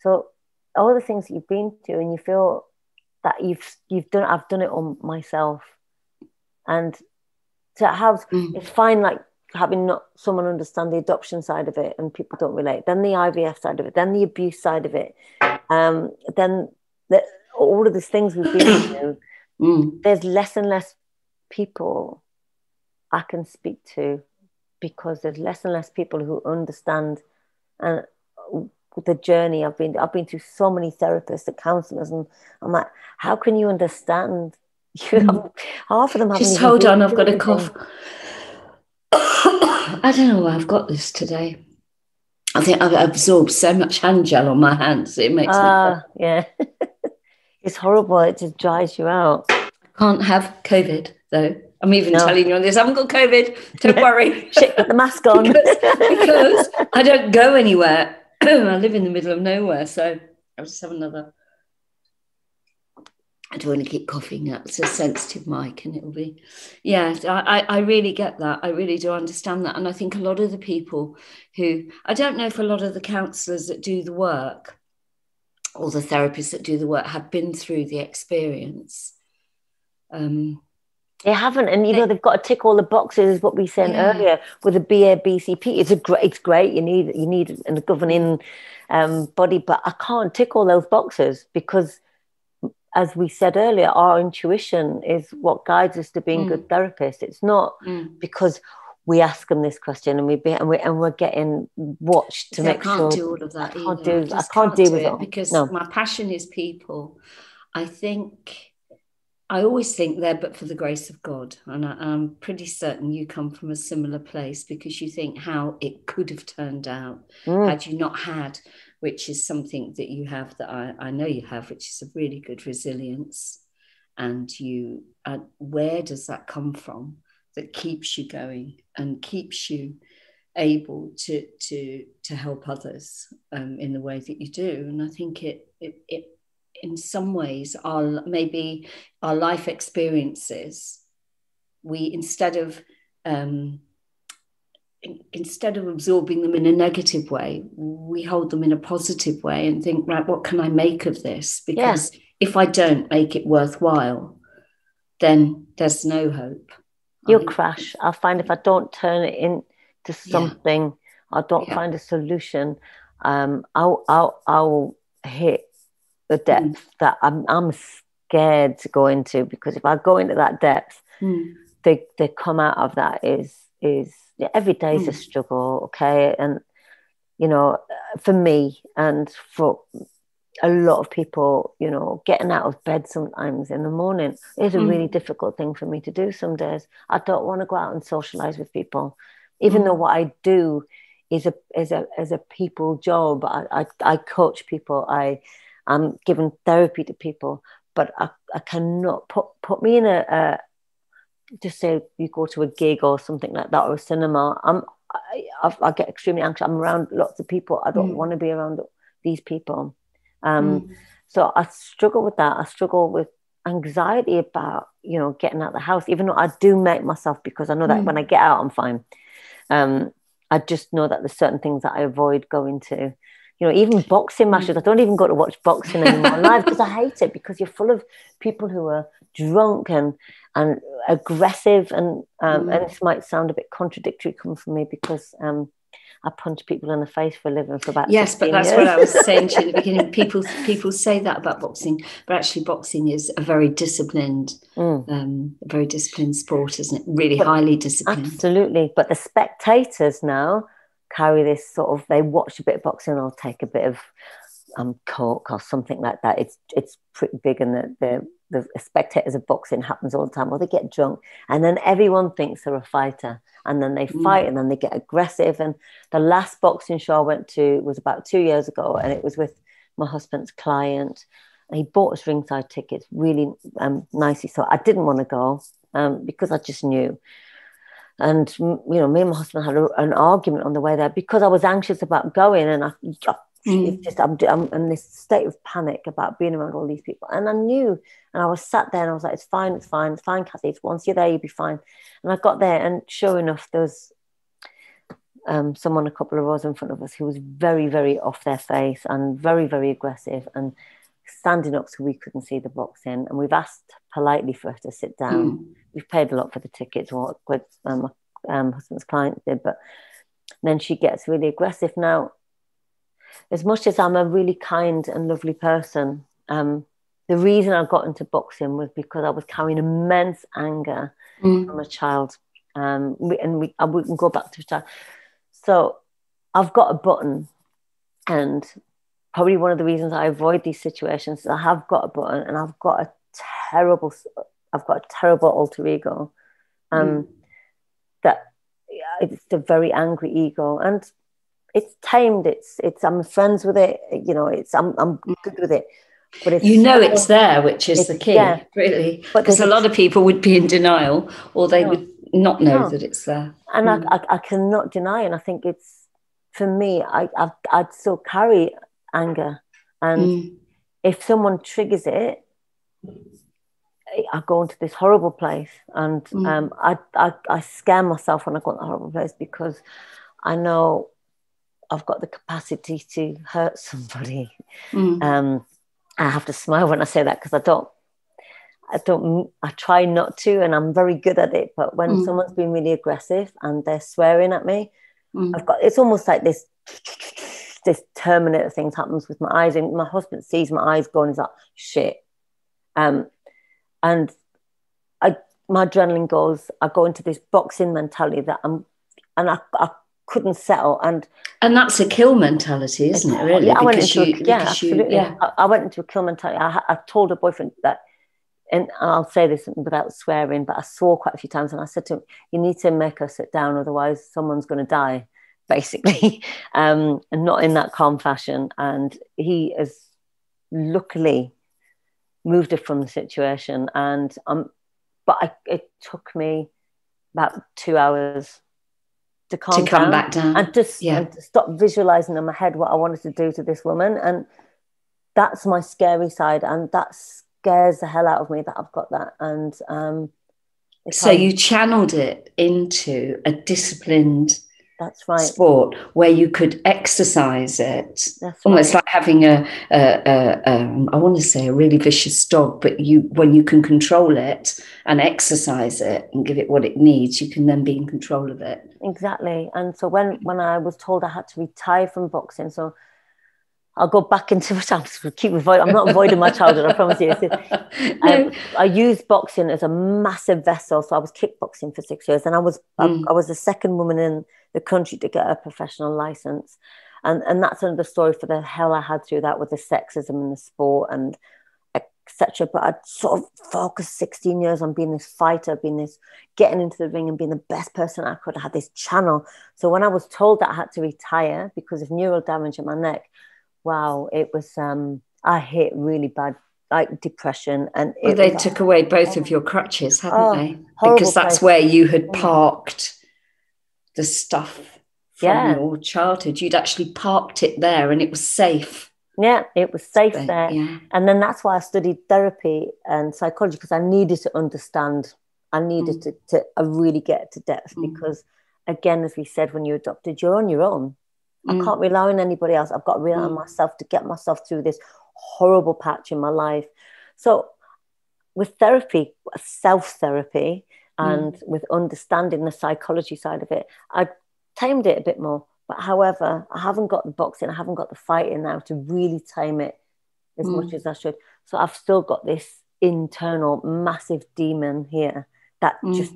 So all the things that you've been through, and you feel that I've done it on myself. And to have, it's fine, like having not someone understand the adoption side of it and people don't relate, then the IVF side of it, then the abuse side of it, then all of these things we've been through. There's less and less people I can speak to, because there's less and less people who understand the journey I've been through. So many therapists and counselors, and I'm like, how can you understand? Half of them haven't. Just hold on, I've got a cough. I don't know why I've got this today. I think I've absorbed so much hand gel on my hands, it makes me cough. Yeah. It's horrible. It just dries you out. I can't have COVID, though. I'm even telling you on this. I haven't got COVID. Don't worry. Shit, put the mask on. because I don't go anywhere. I live in the middle of nowhere, so I'll just have another. I don't want to keep coughing. It's a sensitive mic, and it'll be. Yeah, I really get that. I really do understand that. And I think a lot of the people I don't know if a lot of the counsellors that do the work, or the therapists that do the work, have been through the experience. They haven't, and they've got to tick all the boxes, is what we said earlier with the BCP. It's great. You need a governing body, but I can't tick all those boxes, because, as we said earlier, our intuition is what guides us to being good therapists. It's not because we ask them this question and we're getting watched to make sure. I can't do all of that either. I can't do it because my passion is people. I always think there, but for the grace of God. And I'm pretty certain you come from a similar place, because you think how it could have turned out had you not had, which is something that you have, that I know you have, which is a really good resilience. And where does that come from that keeps you going and keeps you able to help others in the way that you do? And I think it it in some ways, maybe our life experiences, we instead of absorbing them in a negative way, we hold them in a positive way and think, right, what can I make of this? Because if I don't make it worthwhile, then there's no hope. You'll crash. I find if I don't turn it into something, I don't find a solution, I'll hit the depth that I'm scared to go into, because if I go into that depth, they come out of that is every day is a struggle, okay? And you know, for me and for a lot of people, you know, getting out of bed sometimes in the morning is a really difficult thing for me to do some days. I don't want to go out and socialize with people, even though what I do is a people job. I coach people. I'm giving therapy to people, but I cannot put me in a just say you go to a gig or something like that, or a cinema. I get extremely anxious. I'm around lots of people. I don't want to be around these people. So I struggle with that. I struggle with anxiety about, you know, getting out of the house, even though I do make myself, because I know that when I get out, I'm fine. I just know that there's certain things that I avoid going to. You know, even boxing matches, I don't even go to watch boxing anymore live, because I hate it, because you're full of people who are drunk and aggressive, and this might sound a bit contradictory coming from me, because I punch people in the face for a living for about 16 but that's years. what I was saying to you at the beginning. People say that about boxing, but actually boxing is a very disciplined sport, isn't it? Really highly disciplined. Absolutely. But the spectators now carry this sort of, they watch a bit of boxing, they'll take a bit of coke or something like that. It's pretty big, and the spectators of boxing happens all the time. Or they get drunk, and then everyone thinks they're a fighter, and then they fight, and then they get aggressive. And the last boxing show I went to was about 2 years ago, and it was with my husband's client, and he bought us ringside tickets really nicely. So I didn't want to go because I just knew. And you know, me and my husband had an argument on the way there, because I was anxious about going, and I'm in this state of panic about being around all these people. And I knew, and I was sat there, and I was like, it's fine, Cathy. Once you're there, you'll be fine. And I got there, and sure enough, there was someone a couple of rows in front of us who was very, very off their face and very, very aggressive and standing up so we couldn't see the boxing. And we've asked politely for her to sit down. We've paid a lot for the tickets, what my husband's client did, but then she gets really aggressive. Now, as much as I'm a really kind and lovely person, the reason I got into boxing was because I was carrying immense anger from a child. We can go back to a child. So I've got a button, and probably one of the reasons I avoid these situations is I have got a button, and I've got a terrible alter ego. That it's a very angry ego, and it's tamed. It's I'm friends with it. You know, I'm good with it. But it's, you know, it's there, which is the key, really. Because a lot of people would be in denial, or they would not know that it's there. And I cannot deny, and I think it's, for me, I'd still carry anger, and if someone triggers it, I go into this horrible place, and I scare myself when I go into that horrible place, because I know I've got the capacity to hurt somebody. I have to smile when I say that, because I try not to, and I'm very good at it. But when someone's been really aggressive and they're swearing at me, it's almost like this Terminator thing happens with my eyes, and my husband sees my eyes going, he's like, shit. And my adrenaline goes, I go into this boxing mentality that I couldn't settle, and that's a kill mentality, isn't it? Really, I went into a kill mentality. I told a boyfriend that, and I'll say this without swearing, but I swore quite a few times, and I said to him, "You need to make her sit down, otherwise someone's going to die," basically, and not in that calm fashion. And he has luckily moved her from the situation, and it took me about 2 hours to come back down and to stop visualizing in my head what I wanted to do to this woman. And that's my scary side, and that scares the hell out of me that I've got that. And so you channeled it into a disciplined, that's right, sport where you could exercise it. That's almost right. like having I want to say a really vicious dog, but when you can control it and exercise it and give it what it needs, you can then be in control of it. Exactly. And so when I was told I had to retire from boxing, so I'll go back into it. I'm not avoiding my childhood, I promise you. No. I used boxing as a massive vessel. So I was kickboxing for 6 years, and I was the second woman in the country to get a professional license. And that's another story for the hell I had through that with the sexism in the sport and etc. But I'd sort of focused 16 years on being this fighter, getting into the ring and being the best person I could. I had this channel. So when I was told that I had to retire because of neural damage in my neck, wow, it was, I hit really bad, like depression. And they took away both of your crutches, hadn't they? Because that's where you had parked the stuff from your childhood. You'd actually parked it there and it was safe. Yeah, it was safe there. Yeah. And then that's why I studied therapy and psychology, because I needed to understand. I needed to really get to depth because, again, as we said, when you're adopted, you're on your own. I can't rely on anybody else. I've got to rely on myself to get myself through this horrible patch in my life. So with therapy, self-therapy, and with understanding the psychology side of it, I tamed it a bit more. But however, I haven't got the boxing, I haven't got the fighting now to really tame it as much as I should. So I've still got this internal massive demon here that just,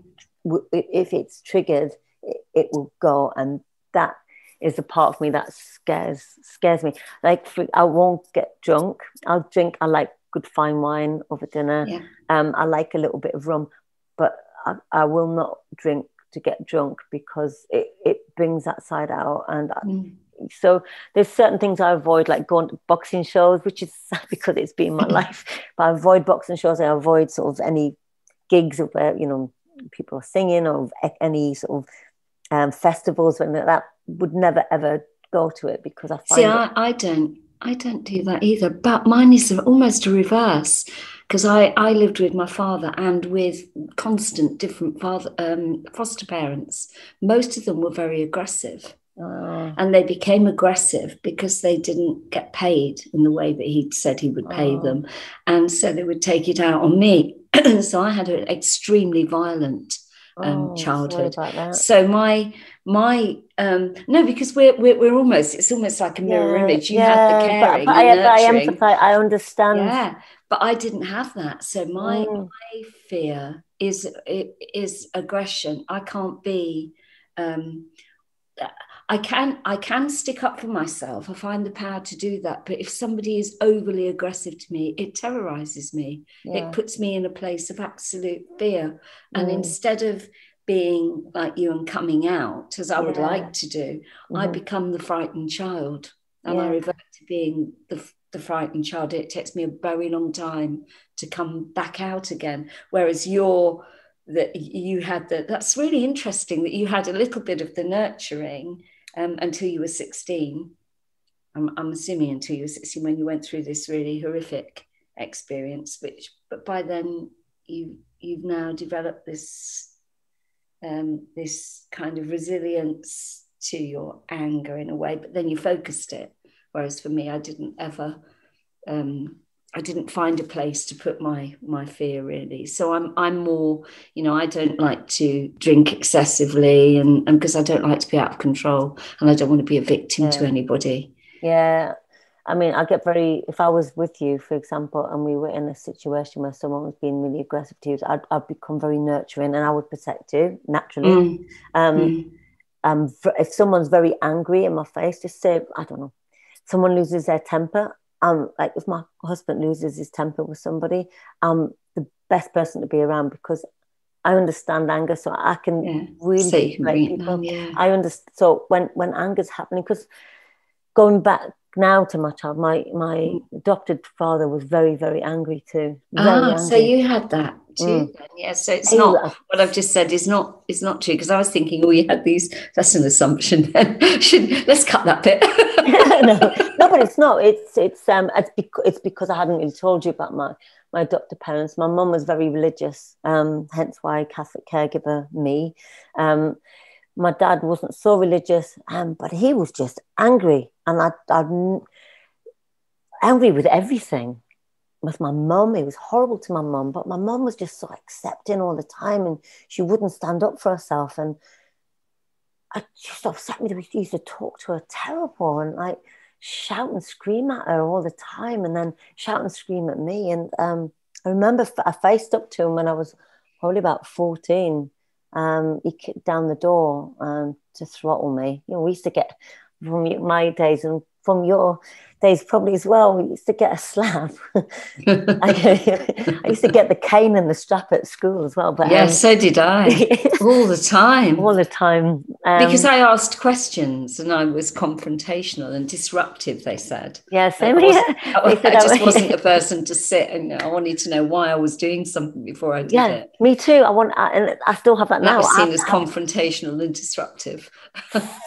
if it's triggered, it will go. And that is the part of me that scares me. Like, I won't get drunk. I'll drink. I like good fine wine over dinner. Yeah. I like a little bit of rum, but I will not drink to get drunk because it brings that side out. And so there's certain things I avoid, like going to boxing shows, which is sad because it's been my life. But I avoid boxing shows. I avoid sort of any gigs where, people are singing, or any sort of festivals, and that would never ever go to it because I find I don't do that either, but mine is almost a reverse, because I lived with my father and with constant different foster parents. Most of them were very aggressive. And they became aggressive because they didn't get paid in the way that he said he would pay them. And so they would take it out on me. So I had an extremely violent childhood. So my no, because we're almost, it's almost like a mirror image. You had the caring, but I empathize, I understand. Yeah, but I didn't have that. So my fear is aggression. I can't be I can stick up for myself. I find the power to do that. But if somebody is overly aggressive to me, it terrorizes me. Yeah. It puts me in a place of absolute fear. And instead of being like you and coming out, as I would like to do, I become the frightened child. And I revert to being the frightened child. It takes me a very long time to come back out again. Whereas that's really interesting that you had a little bit of the nurturing until you were 16. I'm assuming until you were 16, when you went through this really horrific experience, but by then you've now developed this kind of resilience to your anger in a way, but then you focused it. Whereas for me, I didn't ever I didn't find a place to put my fear, really. So I'm more, I don't like to drink excessively, and because I don't like to be out of control, and I don't want to be a victim to anybody. Yeah. I mean, if I was with you, for example, and we were in a situation where someone was being really aggressive to you, I'd become very nurturing and I would protect you naturally. If someone's very angry in my face, just say, I don't know, someone loses their temper. Like if my husband loses his temper with somebody, I'm the best person to be around because I understand anger, so I can really people. I understand. So when anger's happening, because going back now to my child. My adopted father was very, very angry too. Very angry. So you had that too, then. Yeah. So it's not what I've just said is not true, because I was thinking, oh, you had these. That's an assumption. Let's cut that bit. no, but it's not. It's because I hadn't really told you about my adopted parents. My mum was very religious, hence why Catholic caregiver me. My dad wasn't so religious, but he was just angry, and I'm angry with everything. With my mum, he was horrible to my mum, but my mum was just so accepting all the time, and she wouldn't stand up for herself, and it just upset me that we used to talk to her terrible and like shout and scream at her all the time, and then shout and scream at me. And I remember I faced up to him when I was probably about 14. He kicked down the door to throttle me. You know, we used to get, from my days and from your days probably as well, we used to get a slap. I used to get the cane and the strap at school as well. But yeah, so did I. All the time. All the time. Because I asked questions and I was confrontational and disruptive, they said. Yeah, same here. I just wasn't a person to sit, and I wanted to know why I was doing something before I did it. Me too. And I still have that now. I was seen as confrontational and disruptive.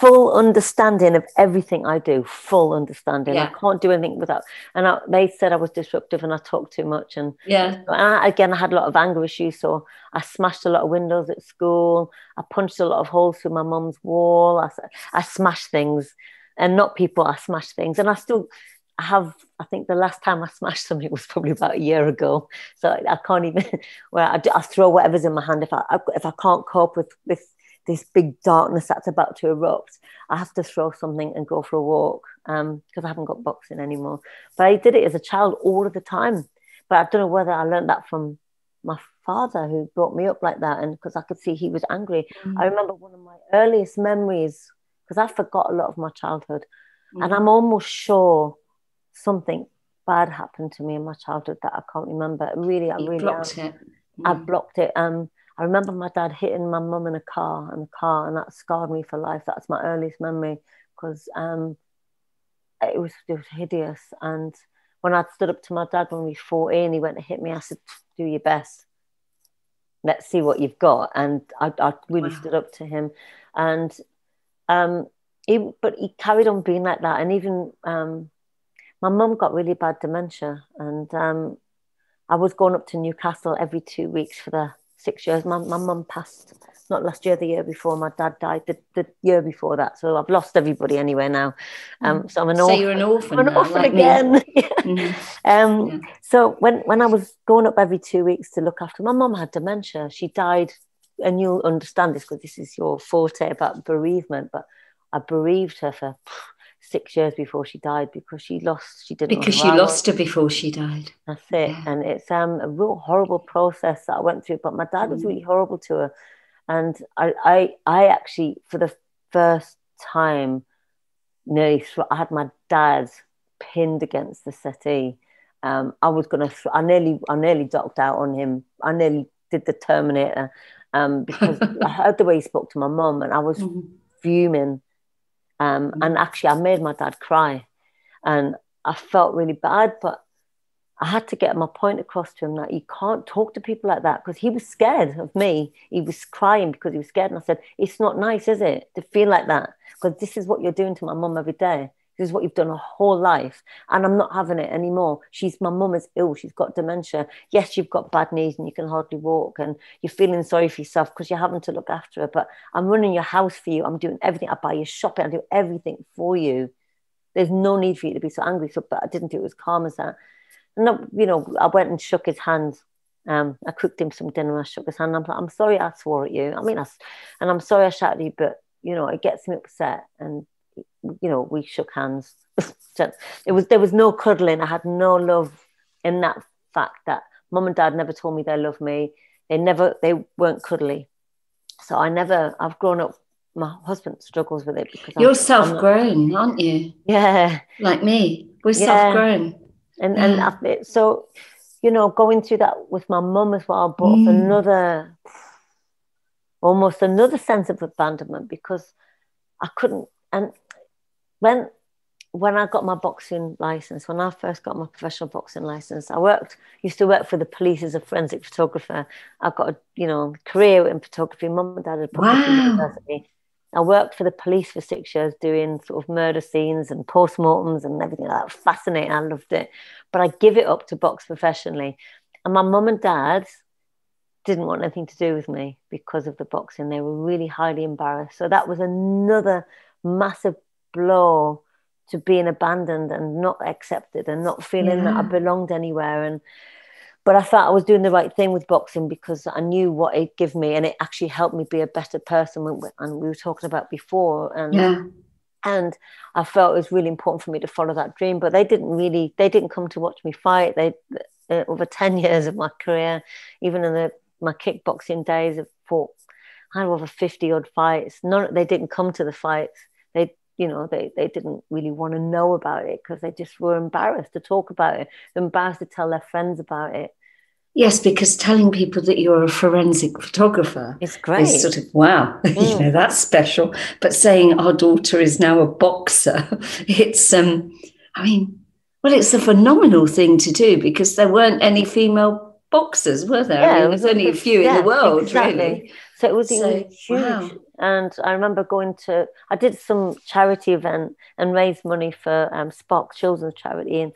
Full understanding of everything I do. Full understanding. Yeah. I can't do anything without. And they said I was disruptive and I talked too much. And again, I had a lot of anger issues. So I smashed a lot of windows at school. I punched a lot of holes through my mum's wall. I smashed things, and not people. I smashed things, and I have. I think the last time I smashed something was probably about a year ago. So I can't even. Well, I throw whatever's in my hand. If I can't cope with this big darkness that's about to erupt, I have to throw something and go for a walk, because I haven't got boxing anymore. But I did it as a child all of the time. But I don't know whether I learned that from my father, who brought me up like that, and because I could see he was angry. I remember one of my earliest memories, because I forgot a lot of my childhood, and I'm almost sure something bad happened to me in my childhood that I can't remember. I really blocked it. I blocked it. I remember my dad hitting my mum in a car, and that scarred me for life. That's my earliest memory, because it was hideous. And when I stood up to my dad when we were 14, he went to hit me. I said, "Do your best. Let's see what you've got." And I really stood up to him. And he carried on being like that. And even my mum got really bad dementia, and I was going up to Newcastle every 2 weeks for the 6 years. My mum passed not last year, the year before. My dad died the year before that. So I've lost everybody anyway now. So I'm an orphan. You're an orphan. I'm an orphan like again. So when I was going up every 2 weeks to look after, my mum had dementia. She died, and you'll understand this because this is your forte about bereavement. But I bereaved her for 6 years before she died, because she didn't. Because you lost her before she died. That's it. Yeah. And it's a real horrible process that I went through. But my dad was really horrible to her. And I actually, for the first time, I had my dad pinned against the settee. I was gonna. I nearly docked out on him. I nearly did the Terminator, because I heard the way he spoke to my mum, and I was fuming. And actually, I made my dad cry, and I felt really bad, but I had to get my point across to him that you can't talk to people like that, because he was scared of me. He was crying because he was scared. And I said, "It's not nice, is it, to feel like that? Because this is what you're doing to my mum every day. This is what you've done her whole life. And I'm not having it anymore. My mum is ill. She's got dementia. Yes, you've got bad knees and you can hardly walk, and you're feeling sorry for yourself because you're having to look after her. But I'm running your house for you. I'm doing everything. I buy you shopping. I do everything for you. There's no need for you to be so angry." So, but I didn't do it as calm as that. And, I went and shook his hand. I cooked him some dinner. I shook his hand. I'm sorry I swore at you. And I'm sorry I shouted at you, but, it gets me upset. And, we shook hands. There was no cuddling. I had no love in that fact that mum and dad never told me they loved me. They weren't cuddly. So I've grown up. My husband struggles with it because you're self-grown, aren't you? Yeah. Like me. We're self-grown. And so, going through that with my mum as well brought up almost another sense of abandonment, because I couldn't. And when when I got my boxing license, when I first got my professional boxing license, used to work for the police as a forensic photographer. I got a career in photography. Mum and Dad had put me through university. I worked for the police for 6 years doing sort of murder scenes and postmortems and everything like that. Fascinating. I loved it. But I give it up to box professionally. And my mum and dad didn't want anything to do with me because of the boxing. They were really highly embarrassed. So that was another massive blow to being abandoned and not accepted and not feeling that I belonged anywhere. But I felt I was doing the right thing with boxing because I knew what it gave me, and it actually helped me be a better person. And we were talking about before, and I felt it was really important for me to follow that dream. But they didn't come to watch me fight. They over 10 years of my career, even in my kickboxing days, I had over 50 odd fights. They didn't come to the fights. They didn't really want to know about it because they just were embarrassed to talk about it, embarrassed to tell their friends about it. Yes, because telling people that you're a forensic photographer is great. Is sort of, wow, that's special. But saying our daughter is now a boxer, it's, it's a phenomenal thing to do because there weren't any female boxers, were there? Yeah, there's only a few in the world, really. So it was huge. Wow. And I remember I did some charity event and raised money for Spock Children's Charity. And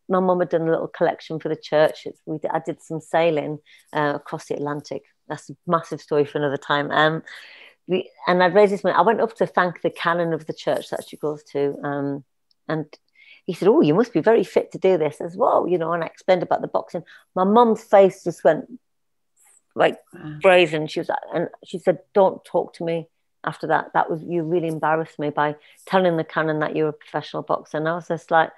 my mum had done a little collection for the church. I did some sailing across the Atlantic. That's a massive story for another time. And I'd raised this money. I went up to thank the canon of the church that she goes to. And he said, "Oh, you must be very fit to do this as well," and I explained about the boxing. My mum's face just went like brazen. She was like, and she said, "Don't talk to me after that. You really embarrassed me by telling the canon that you're a professional boxer." And I was just like,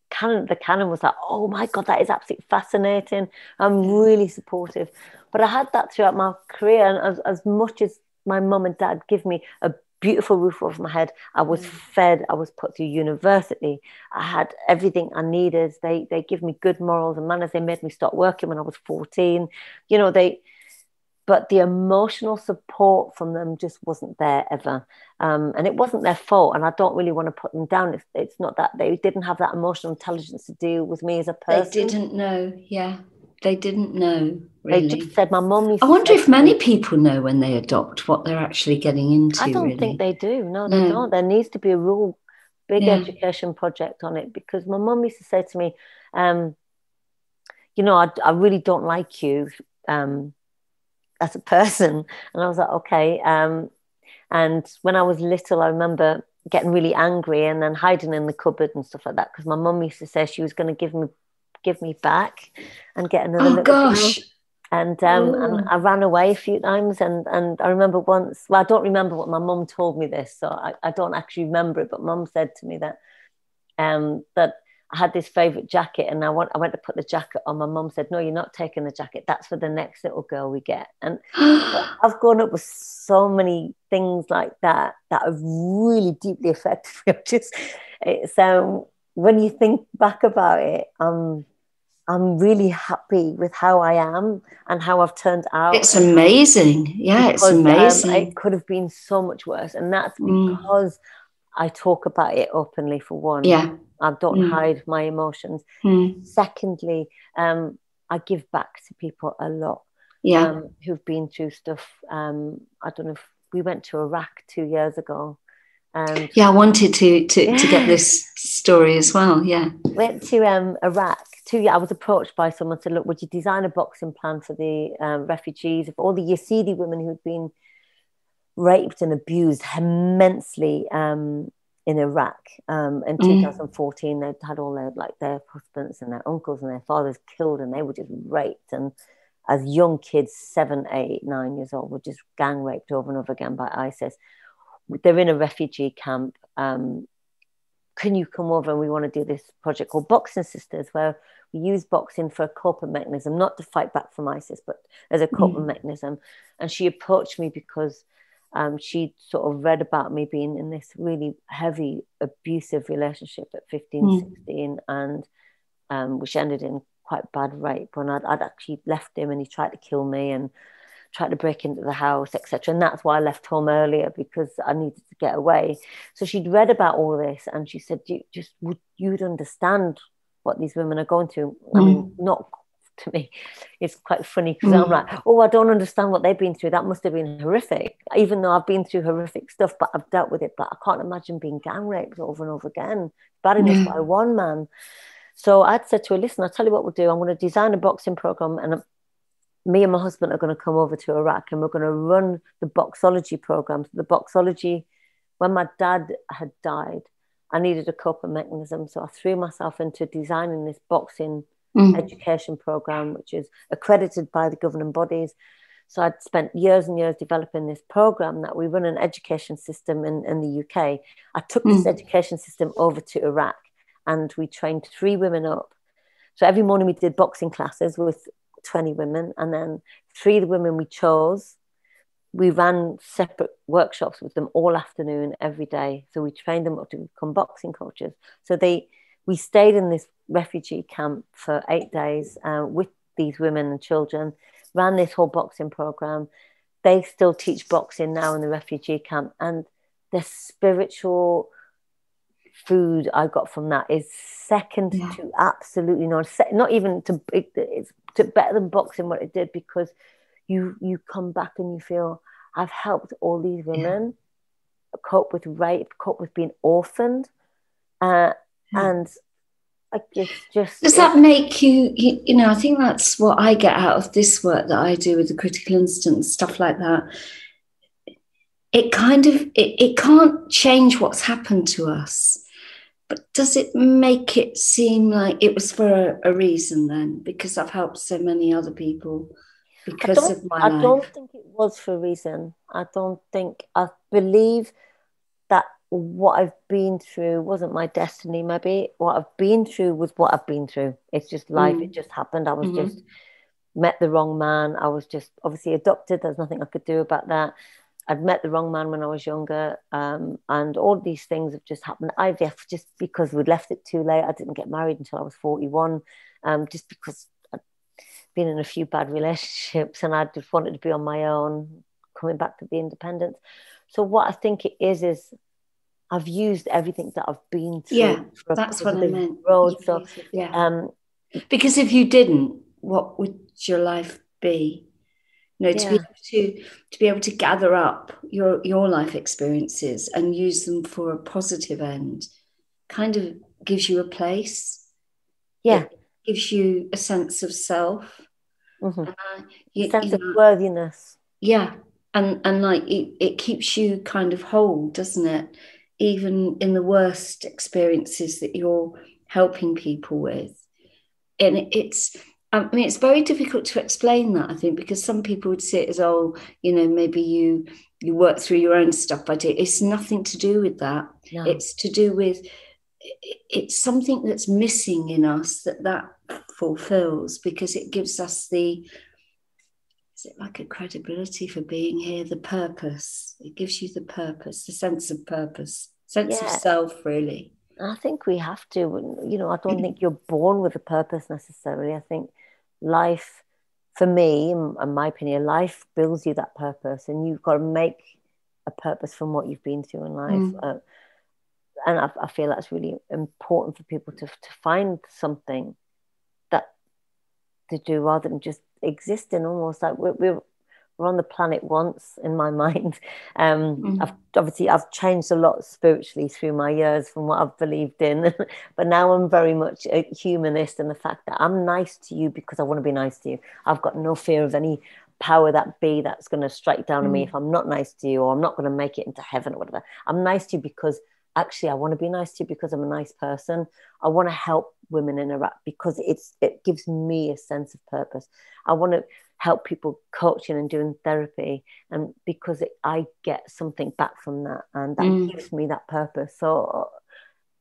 the canon was like, "Oh my God, that is absolutely fascinating. I'm really supportive." But I had that throughout my career, and as much as my mum and dad give me a beautiful roof over my head, I was fed, I was put through university, I had everything I needed. They give me good morals and manners. They made me stop working when I was 14. But the emotional support from them just wasn't there ever. And it wasn't their fault. And I don't really want to put them down. It's not that they didn't have that emotional intelligence to deal with me as a person. They didn't know. Yeah. They didn't know, really. They just said, my mum used to I wonder if many people know when they adopt what they're actually getting into. I don't think they do. No, they don't. There needs to be a real big education project on it, because my mum used to say to me, I really don't like you as a person. And I was like, okay. And when I was little, I remember getting really angry and then hiding in the cupboard and stuff like that, because my mum used to say she was going to give me back and get another little gosh girl. And I ran away a few times, and I remember once, well, I don't remember what my mum told me this, so I don't actually remember it, but mum said to me that I had this favourite jacket, and I went to put the jacket on. My mum said, "No, you're not taking the jacket. That's for the next little girl we get." And I've grown up with so many things like that have really deeply affected me. So when you think back about it, I'm really happy with how I am and how I've turned out. It's amazing. Yeah, because, it's amazing. It could have been so much worse. And that's because I talk about it openly, for one. Yeah. I don't hide my emotions. Secondly, I give back to people a lot who've been through stuff. I don't know if we went to Iraq 2 years ago. And I wanted to get this story as well. Yeah. Went to Iraq. I was approached by someone, said, "Look, would you design a boxing plan for the refugees, of all the Yazidi women who'd been raped and abused immensely in Iraq in 2014. They'd had all their husbands and their uncles and their fathers killed, and they were just raped. And as young kids, 7, 8, 9 years old, were just gang raped over and over again by ISIS. They're in a refugee camp. Can you come over, and we want to do this project called Boxing Sisters, where we use boxing for a coping mechanism, not to fight back from ISIS, but as a coping mechanism." And she approached me because she'd sort of read about me being in this really heavy, abusive relationship at 15, 16, and which ended in quite bad rape. And I'd actually left him, and he tried to kill me and tried to break into the house, etc. And that's why I left home earlier, because I needed to get away. So she'd read about all this, and she said, you'd understand what these women are going through. I mean, not to me. It's quite funny because I'm like, oh, I don't understand what they've been through. That must have been horrific, even though I've been through horrific stuff, but I've dealt with it. But I can't imagine being gang raped over and over again. Bad enough by one man. So I'd said to her, listen, I'll tell you what we'll do. I'm going to design a boxing program, and me and my husband are going to come over to Iraq, and we're going to run the boxology programs. The boxology, when my dad had died, I needed a coping mechanism. So I threw myself into designing this boxing education program, which is accredited by the governing bodies. So I'd spent years and years developing this program that we run an education system in the UK. I took this education system over to Iraq, and we trained 3 women up. So every morning we did boxing classes with 20 women, and then 3 of the women we chose, we ran separate workshops with them all afternoon, every day. So we trained them up to become boxing coaches. So we stayed in this refugee camp for 8 days with these women and children, ran this whole boxing program. They still teach boxing now in the refugee camp, and the spiritual food I got from that is second to absolutely none. Not even it's to better than boxing what it did, because you come back and you feel, I've helped all these women cope with rape, cope with being orphaned, and it's just. Does that make you know, I think that's what I get out of this work that I do with the critical instance, stuff like that. It kind of, it can't change what's happened to us, but does it make it seem like it was for a reason then? Because I've helped so many other people because of my life. I don't think it was for a reason. I believe that what I've been through wasn't my destiny. Maybe what I've been through was what I've been through. It's just life. It just happened. I was just met the wrong man. I was just obviously adopted. There's nothing I could do about that. I'd met the wrong man when I was younger, and all these things have just happened. IVF, just because we'd left it too late. I didn't get married until I was 41, just because I'd been in a few bad relationships, and I just wanted to be on my own, coming back to the independence. So what I think it is I've used everything that I've been through. Yeah, that's what I meant. Road. So, because if you didn't, what would your life be? You know, to be able to gather up your life experiences and use them for a positive end, kind of gives you a place. Yeah, it gives you a sense of self, sense of worthiness. Yeah, and like it keeps you kind of whole, doesn't it? Even in the worst experiences that you're helping people with, and it's. I mean, it's very difficult to explain that, I think, because some people would see it as, oh, you know, maybe you work through your own stuff. But it's nothing to do with that. No. It's to do with, it's something that's missing in us that fulfills, because it gives us is it like a credibility for being here, the purpose. It gives you the purpose, the sense of purpose, sense of self, really. I think we have to, you know, I don't think you're born with a purpose necessarily. I think life, for me, in my opinion, life builds you that purpose, and you've got to make a purpose from what you've been through in life. And I feel that's really important for people to find something that to do rather than just existing. Almost like we're on the planet once, in my mind. I've changed a lot spiritually through my years from what I've believed in, but now I'm very much a humanist, and the fact that I'm nice to you because I want to be nice to you. I've got no fear of any power that's going to strike down on me if I'm not nice to you, or I'm not going to make it into heaven or whatever. I'm nice to you because actually I want to be nice to you because I'm a nice person. I want to help women in Iraq because it gives me a sense of purpose. I want to help people coaching and doing therapy, and because I get something back from that, and that gives me that purpose. So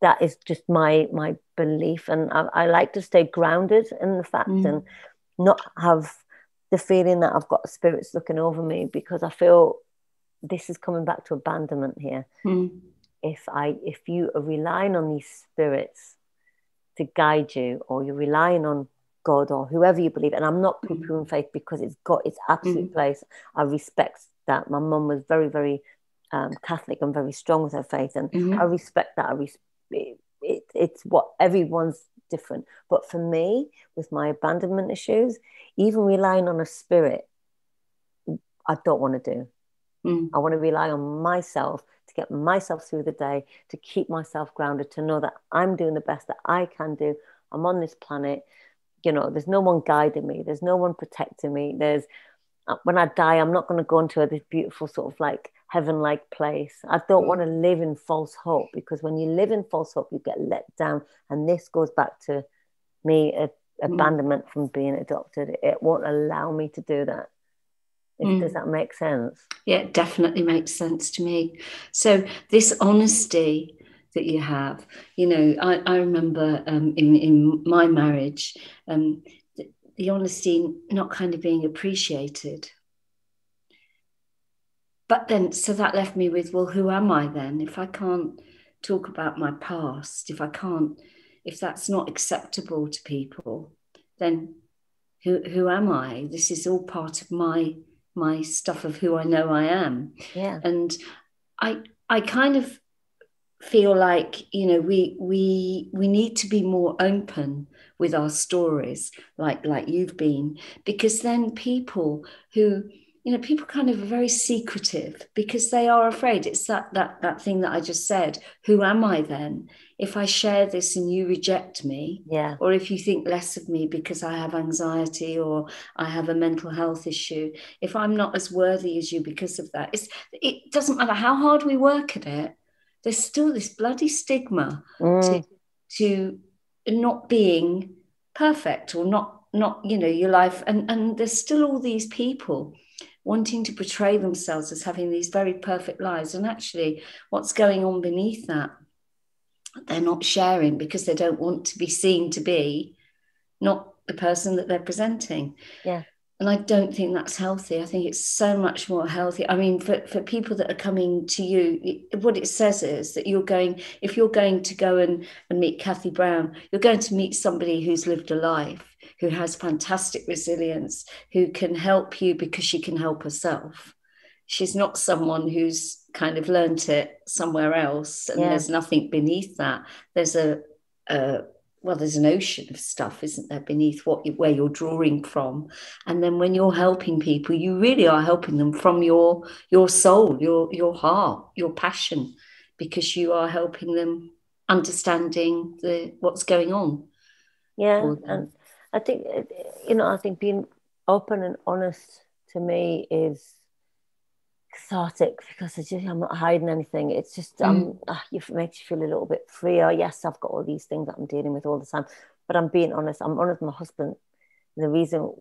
that is just my belief, and I like to stay grounded in the fact and not have the feeling that I've got spirits looking over me, because I feel this is coming back to abandonment here. If you are relying on these spirits to guide you, or you're relying on God or whoever you believe. And I'm not poo-pooing faith, because it's got its absolute place. I respect that. My mum was very, very Catholic and very strong with her faith, and I respect that. It's what everyone's different. But for me, with my abandonment issues, even relying on a spirit, I don't want to do. I want to rely on myself to get myself through the day, to keep myself grounded, to know that I'm doing the best that I can do. I'm on this planet. You know, there's no one guiding me. There's no one protecting me. When I die, I'm not going to go into this beautiful sort of like heaven-like place. I don't want to live in false hope, because when you live in false hope, you get let down. And this goes back to me, abandonment from being adopted. It won't allow me to do that. Does that make sense? Yeah, it definitely makes sense to me. So this honesty that you have, you know, I remember in my marriage, the honesty not kind of being appreciated. But then, so that left me with, well, who am I then? If I can't talk about my past, if that's not acceptable to people, then who am I? This is all part of my stuff of who I know I am. Yeah. And I kind of feel like, you know, we need to be more open with our stories, like you've been, because then people kind of are very secretive, because they are afraid. It's that thing that I just said. Who am I then? If I share this and you reject me, or if you think less of me because I have anxiety or I have a mental health issue, if I'm not as worthy as you because of that, it doesn't matter how hard we work at it, there's still this bloody stigma to not being perfect, or not you know, your life, and there's still all these people wanting to portray themselves as having these very perfect lives, and actually what's going on beneath that they're not sharing, because they don't want to be seen to be not the person that they're presenting. And I don't think that's healthy. I think it's so much more healthy. I mean, for people that are coming to you, what it says is that if you're going to go and meet Cathy Brown, you're going to meet somebody who's lived a life, who has fantastic resilience, who can help you because she can help herself. She's not someone who's kind of learnt it somewhere else, and there's nothing beneath that. There's there's an ocean of stuff, isn't there, beneath where you're drawing from. And then when you're helping people, you really are helping them from your soul, your heart, your passion, because you are helping them understanding what's going on. And I think, you know, I think being open and honest to me is cathartic, because I'm not hiding anything. It's just it makes you feel a little bit freer. Yes, I've got all these things that I'm dealing with all the time, but I'm being honest. I'm honest with my husband. The reason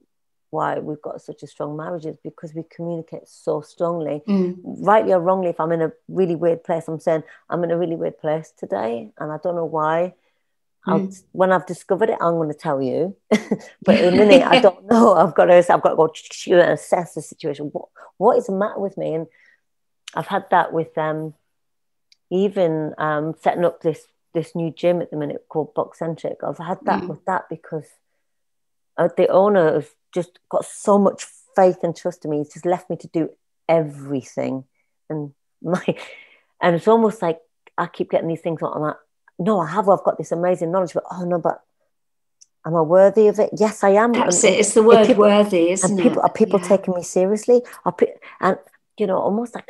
why we've got such a strong marriage is because we communicate so strongly. Rightly or wrongly, if I'm in a really weird place, I'm saying I'm in a really weird place today, and I don't know why. When I've discovered it, I'm going to tell you. But at the minute, I don't know. I've got to go and assess the situation. What is the matter with me? And I've had that with even setting up this new gym at the minute called Boxcentric. I've had that with that, because the owner has just got so much faith and trust in me. He's just left me to do everything, and it's almost like I keep getting these things on. I'm like, no, I've got this amazing knowledge, but am I worthy of it? Yes, I am. That's it. It's the word people, worthy, isn't it? Are people taking me seriously? And, you know, almost like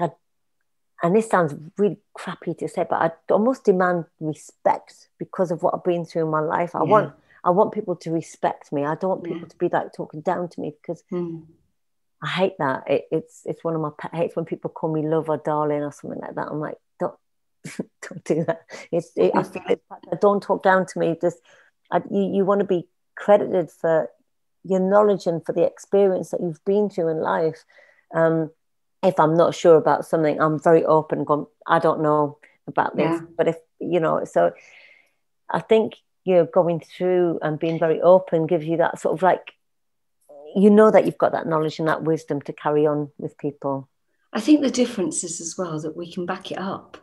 and this sounds really crappy to say, but I almost demand respect because of what I've been through in my life. I want people to respect me. I don't want people to be like talking down to me, because I hate that. It's one of my pet hates when people call me love or darling or something like that. I'm like, don't do that. I feel it. Don't talk down to me. Just you want to be credited for your knowledge and for the experience that you've been through in life. If I'm not sure about something, I'm very open. Going, I don't know about this, but if you know, so I think going through and being very open gives you that sort of like, you know, that you've got that knowledge and that wisdom to carry on with people. I think the difference is as well that we can back it up.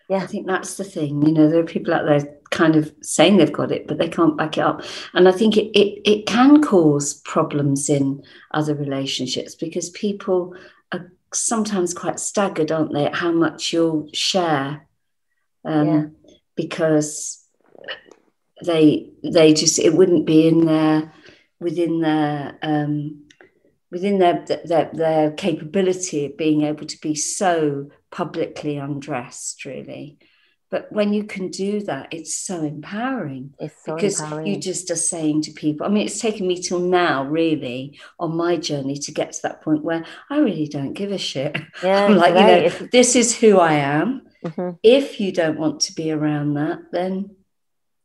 I think that's the thing. There are people out there kind of saying they've got it, but they can't back it up. And I think it can cause problems in other relationships, because people are sometimes quite staggered, aren't they, at how much you'll share, because they just, it wouldn't be within their capability of being able to be so publicly undressed, really. But when you can do that, it's so empowering. It's so because empowering. You just are saying to people, I mean, it's taken me till now, really, on my journey to get to that point where I really don't give a shit. Yeah, I'm like, this is who I am. Mm-hmm. If you don't want to be around that, then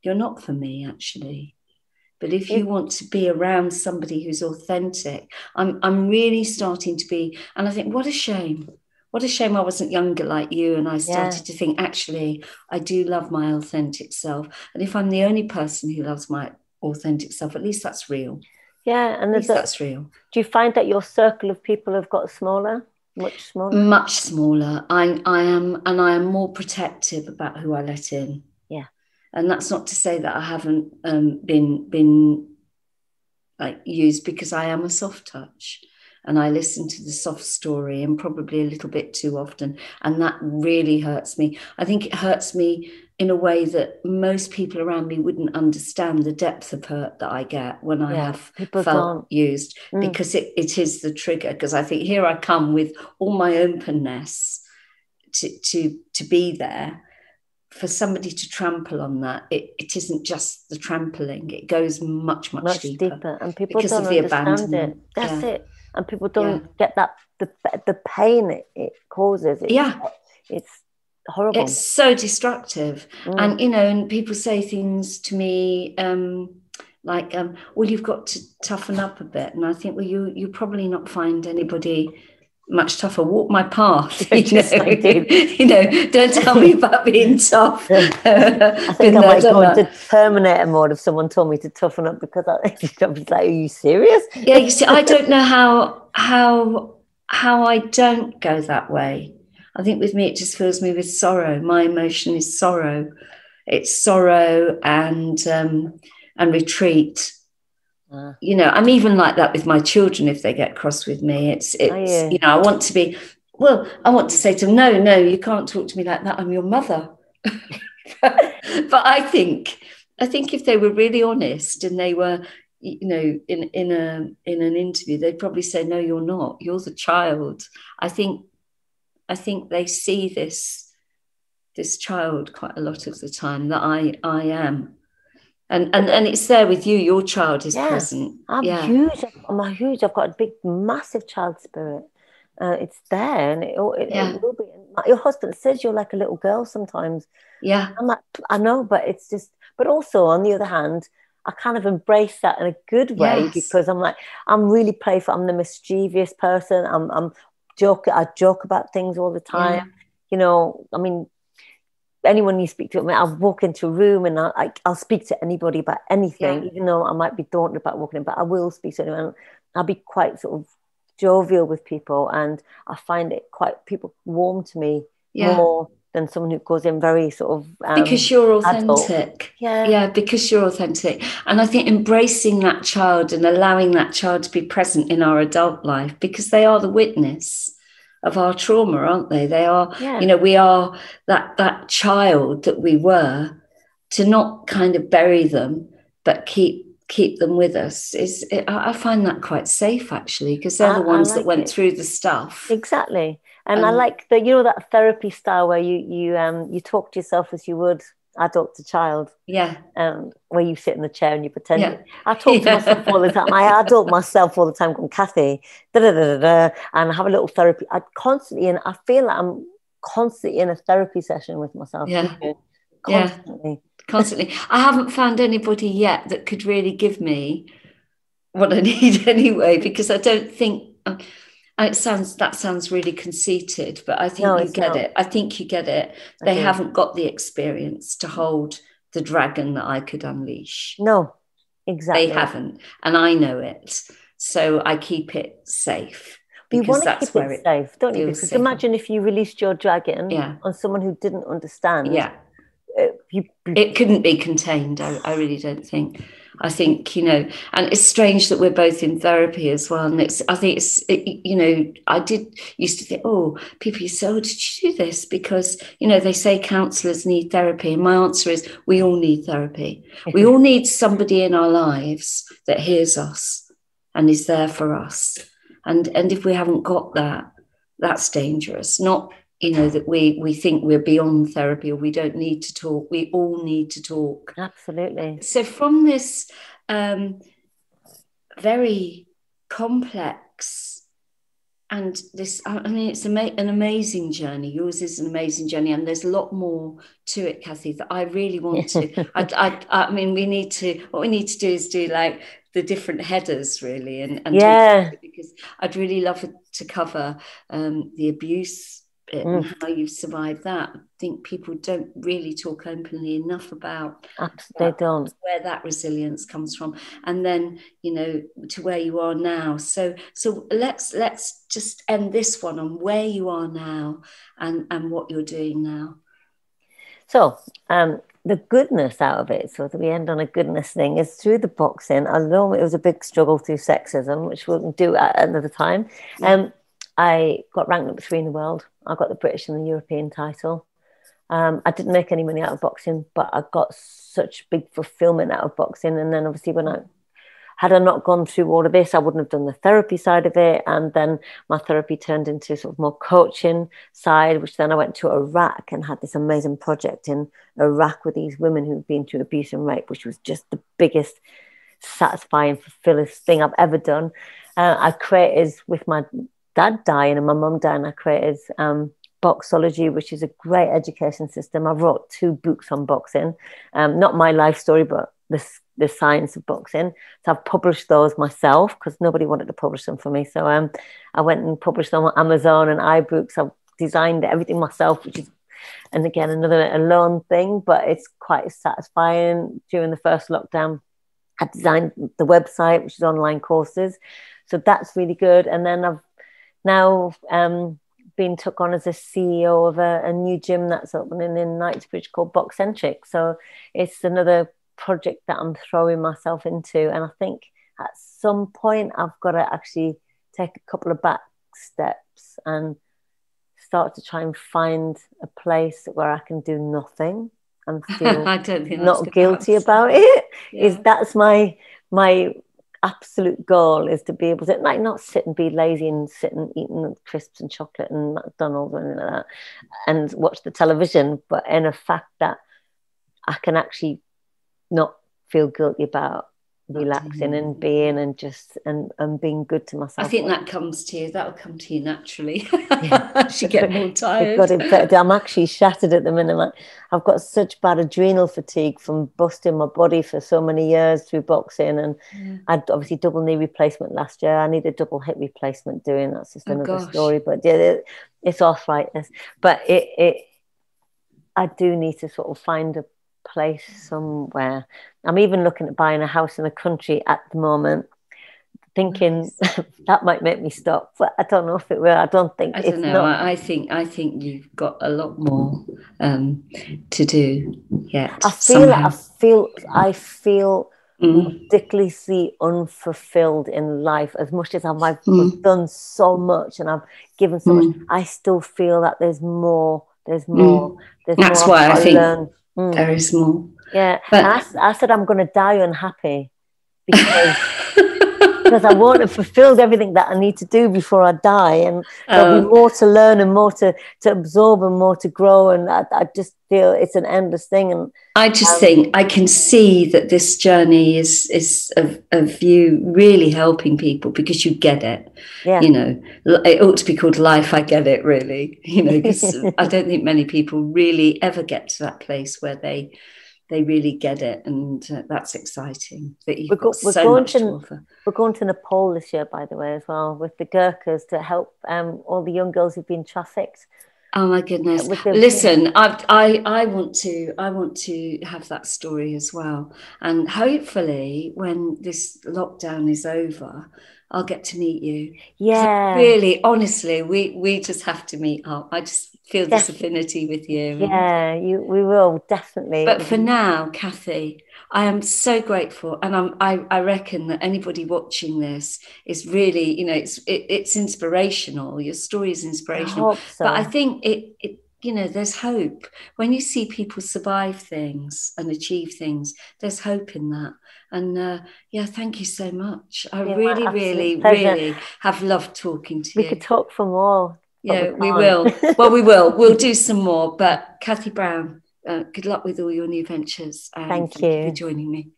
you're not for me, actually. But if you want to be around somebody who's authentic, I'm really starting to be, and I think, what a shame. What a shame I wasn't younger like you, and I started to think, actually, I do love my authentic self. And if I'm the only person who loves my authentic self, at least that's real. Yeah, and that's real. Do you find that your circle of people have got smaller? Much smaller? Much smaller. I am more protective about who I let in. Yeah. And that's not to say that I haven't been like used, because I am a soft touch, and I listen to the soft story, and probably a little bit too often. And that really hurts me. I think it hurts me in a way that most people around me wouldn't understand the depth of hurt that I get when I have felt used, because it is the trigger. Because I think, here I come with all my openness to be there. For somebody to trample on that, it isn't just the trampling, it goes much deeper. And people don't understand it. That's it. And people don't get that the pain it causes. It's horrible. It's so destructive. And and people say things to me like, well, you've got to toughen up a bit. And I think, well, you probably not find anybody much tougher. Walk my path. Don't tell me about being tough. I think I might go into Terminator mode if someone told me to toughen up, because I was like, are you serious? Yeah, you see, I don't know how I don't go that way. I think with me, it just fills me with sorrow. My emotion is sorrow. It's sorrow and retreat. I'm even like that with my children. If they get cross with me, it's I want to be, I want to say to them, no, you can't talk to me like that, I'm your mother. But I think if they were really honest, and they were, in an interview, they'd probably say, no, you're not, you're the child. I think they see this child quite a lot of the time, that I am. And it's there with you. Your child is present. I'm huge. I've got a big, massive child spirit. It's there, and it will be. Your husband says you're like a little girl sometimes. Yeah, I'm like, I know, but it's just. But also, on the other hand, I kind of embrace that in a good way, because I'm like, I'm really playful. I'm the mischievous person. I joke about things all the time. I mean, anyone you speak to, I mean, I'll walk into a room and I'll speak to anybody about anything, even though I might be daunted about walking in, but I will speak to anyone. I'll be quite sort of jovial with people, and I find it people warm to me more than someone who goes in very sort of because you're authentic. Adult. Because you're authentic. And I think embracing that child and allowing that child to be present in our adult life, because they are the witness of our trauma, aren't they? They are, we are that child that we were, to not kind of bury them, but keep them with us. I find that quite safe, actually, because they're the ones that went through the stuff. Exactly. And I like that therapy style where you talk to yourself as you would adult to child. Yeah. Where you sit in the chair and you pretend. Yeah. I talk to myself all the time. I adult myself all the time, going, Cathy, and I have a little therapy. I feel like I'm constantly in a therapy session with myself. Yeah. Constantly. I haven't found anybody yet that could really give me what I need anyway, because I don't think that sounds really conceited, but I think you get it. I think you get it. They haven't got the experience to hold the dragon that I could unleash. No, exactly. They haven't, and I know it. So I keep it safe. You want to keep it safe, don't you? Because safer. imagine if you released your dragon Yeah. on someone who didn't understand. Yeah. It couldn't be contained. I really don't think. I think, you know, and it's strange that we're both in therapy as well. And I think you know, I used to think, oh, people used to say, oh, did you do this? Because, you know, they say counsellors need therapy. And my answer is, we all need therapy. We all need somebody in our lives that hears us and is there for us. And if we haven't got that, that's dangerous. Not, you know, that we think we're beyond therapy or we don't need to talk. We all need to talk. Absolutely. So from this very complex and this, I mean, it's an amazing journey. Yours is an amazing journey, and there's a lot more to it, Cathy, that I really want to. I mean, what we need to do is do like the different headers, really, and yeah, because I'd really love to cover the abuse bit and how you've survived that. I think people don't really talk openly enough about they don't, where that resilience comes from, and then, you know, to where you are now. So let's just end this one on where you are now and what you're doing now. So the goodness out of it, so that we end on a goodness thing, is through the boxing. I know it was a big struggle through sexism, which we'll do at another time. I got ranked number 3 in the world. I got the British and the European title. I didn't make any money out of boxing, but I got such big fulfillment out of boxing. And then obviously had I not gone through all of this, I wouldn't have done the therapy side of it. And then my therapy turned into sort of more coaching side, which then I went to Iraq and had this amazing project in Iraq with these women who'd been through abuse and rape, which was just the biggest satisfying, fulfilling thing I've ever done. I created, with my dad dying and my mum dying, I created Boxology, which is a great education system. I wrote 2 books on boxing, not my life story, but the science of boxing. So I've published those myself because nobody wanted to publish them for me. So I went and published them on Amazon and iBooks. I've designed everything myself, which is, and again, another alone thing, but it's quite satisfying. During the first lockdown, I designed the website, which is online courses. So that's really good. And then I've now been took on as a CEO of a new gym that's opening in Knightsbridge called Boxcentric. So it's another project that I'm throwing myself into. And I think at some point I've got to actually take a couple of back steps and start to try and find a place where I can do nothing and feel not guilty about it. Yeah. That's my absolute goal, is to be able to, like, not sit and be lazy and sit and eating crisps and chocolate and McDonald's or anything like that and watch the television, but in a fact that I can actually not feel guilty about relaxing and being and just and being good to myself. I think that comes to you. That'll come to you naturally. As you get more tired. I'm actually shattered at the minute. I've got such bad adrenal fatigue from busting my body for so many years through boxing, and I had obviously double knee replacement last year. I need a double hip replacement doing. That's just another story. But yeah, it's arthritis. But I do need to sort of find a place somewhere. I'm even looking at buying a house in the country at the moment, thinking that might make me stop, but I don't know if it will. I don't know. I think you've got a lot more to do yet. I feel ridiculously unfulfilled in life. As much as I've done so much and I've given so much, I still feel that there's more. That's why I think there is more. Yeah, but I said I'm going to die unhappy because I won't have fulfilled everything that I need to do before I die, and there'll be more to learn and more to absorb and more to grow, and I just feel it's an endless thing. And I just think I can see that this journey is of you really helping people because you get it. Yeah. You know, it ought to be called Life I Get It, really. You know, because I don't think many people really ever get to that place where they really get it, and that's exciting. That you've got so much to offer. We're going to Nepal this year, by the way, as well, with the Gurkhas to help all the young girls who've been trafficked. Oh my goodness! Listen, I want to have that story as well, and hopefully, when this lockdown is over, I'll get to meet you. Yeah, really, honestly, we just have to meet up. I just feel this affinity with you. Yeah, we will definitely. But for now, Cathy, I am so grateful, and I reckon that anybody watching this is really, you know, it's inspirational. Your story is inspirational. I hope so. But I think it you know, there's hope when you see people survive things and achieve things. There's hope in that. And yeah, thank you so much. I really have loved talking to you. We could talk for more. Yeah, we will. Well, we will. We'll do some more. But Cathy Brown, good luck with all your new ventures. Thank you for joining me.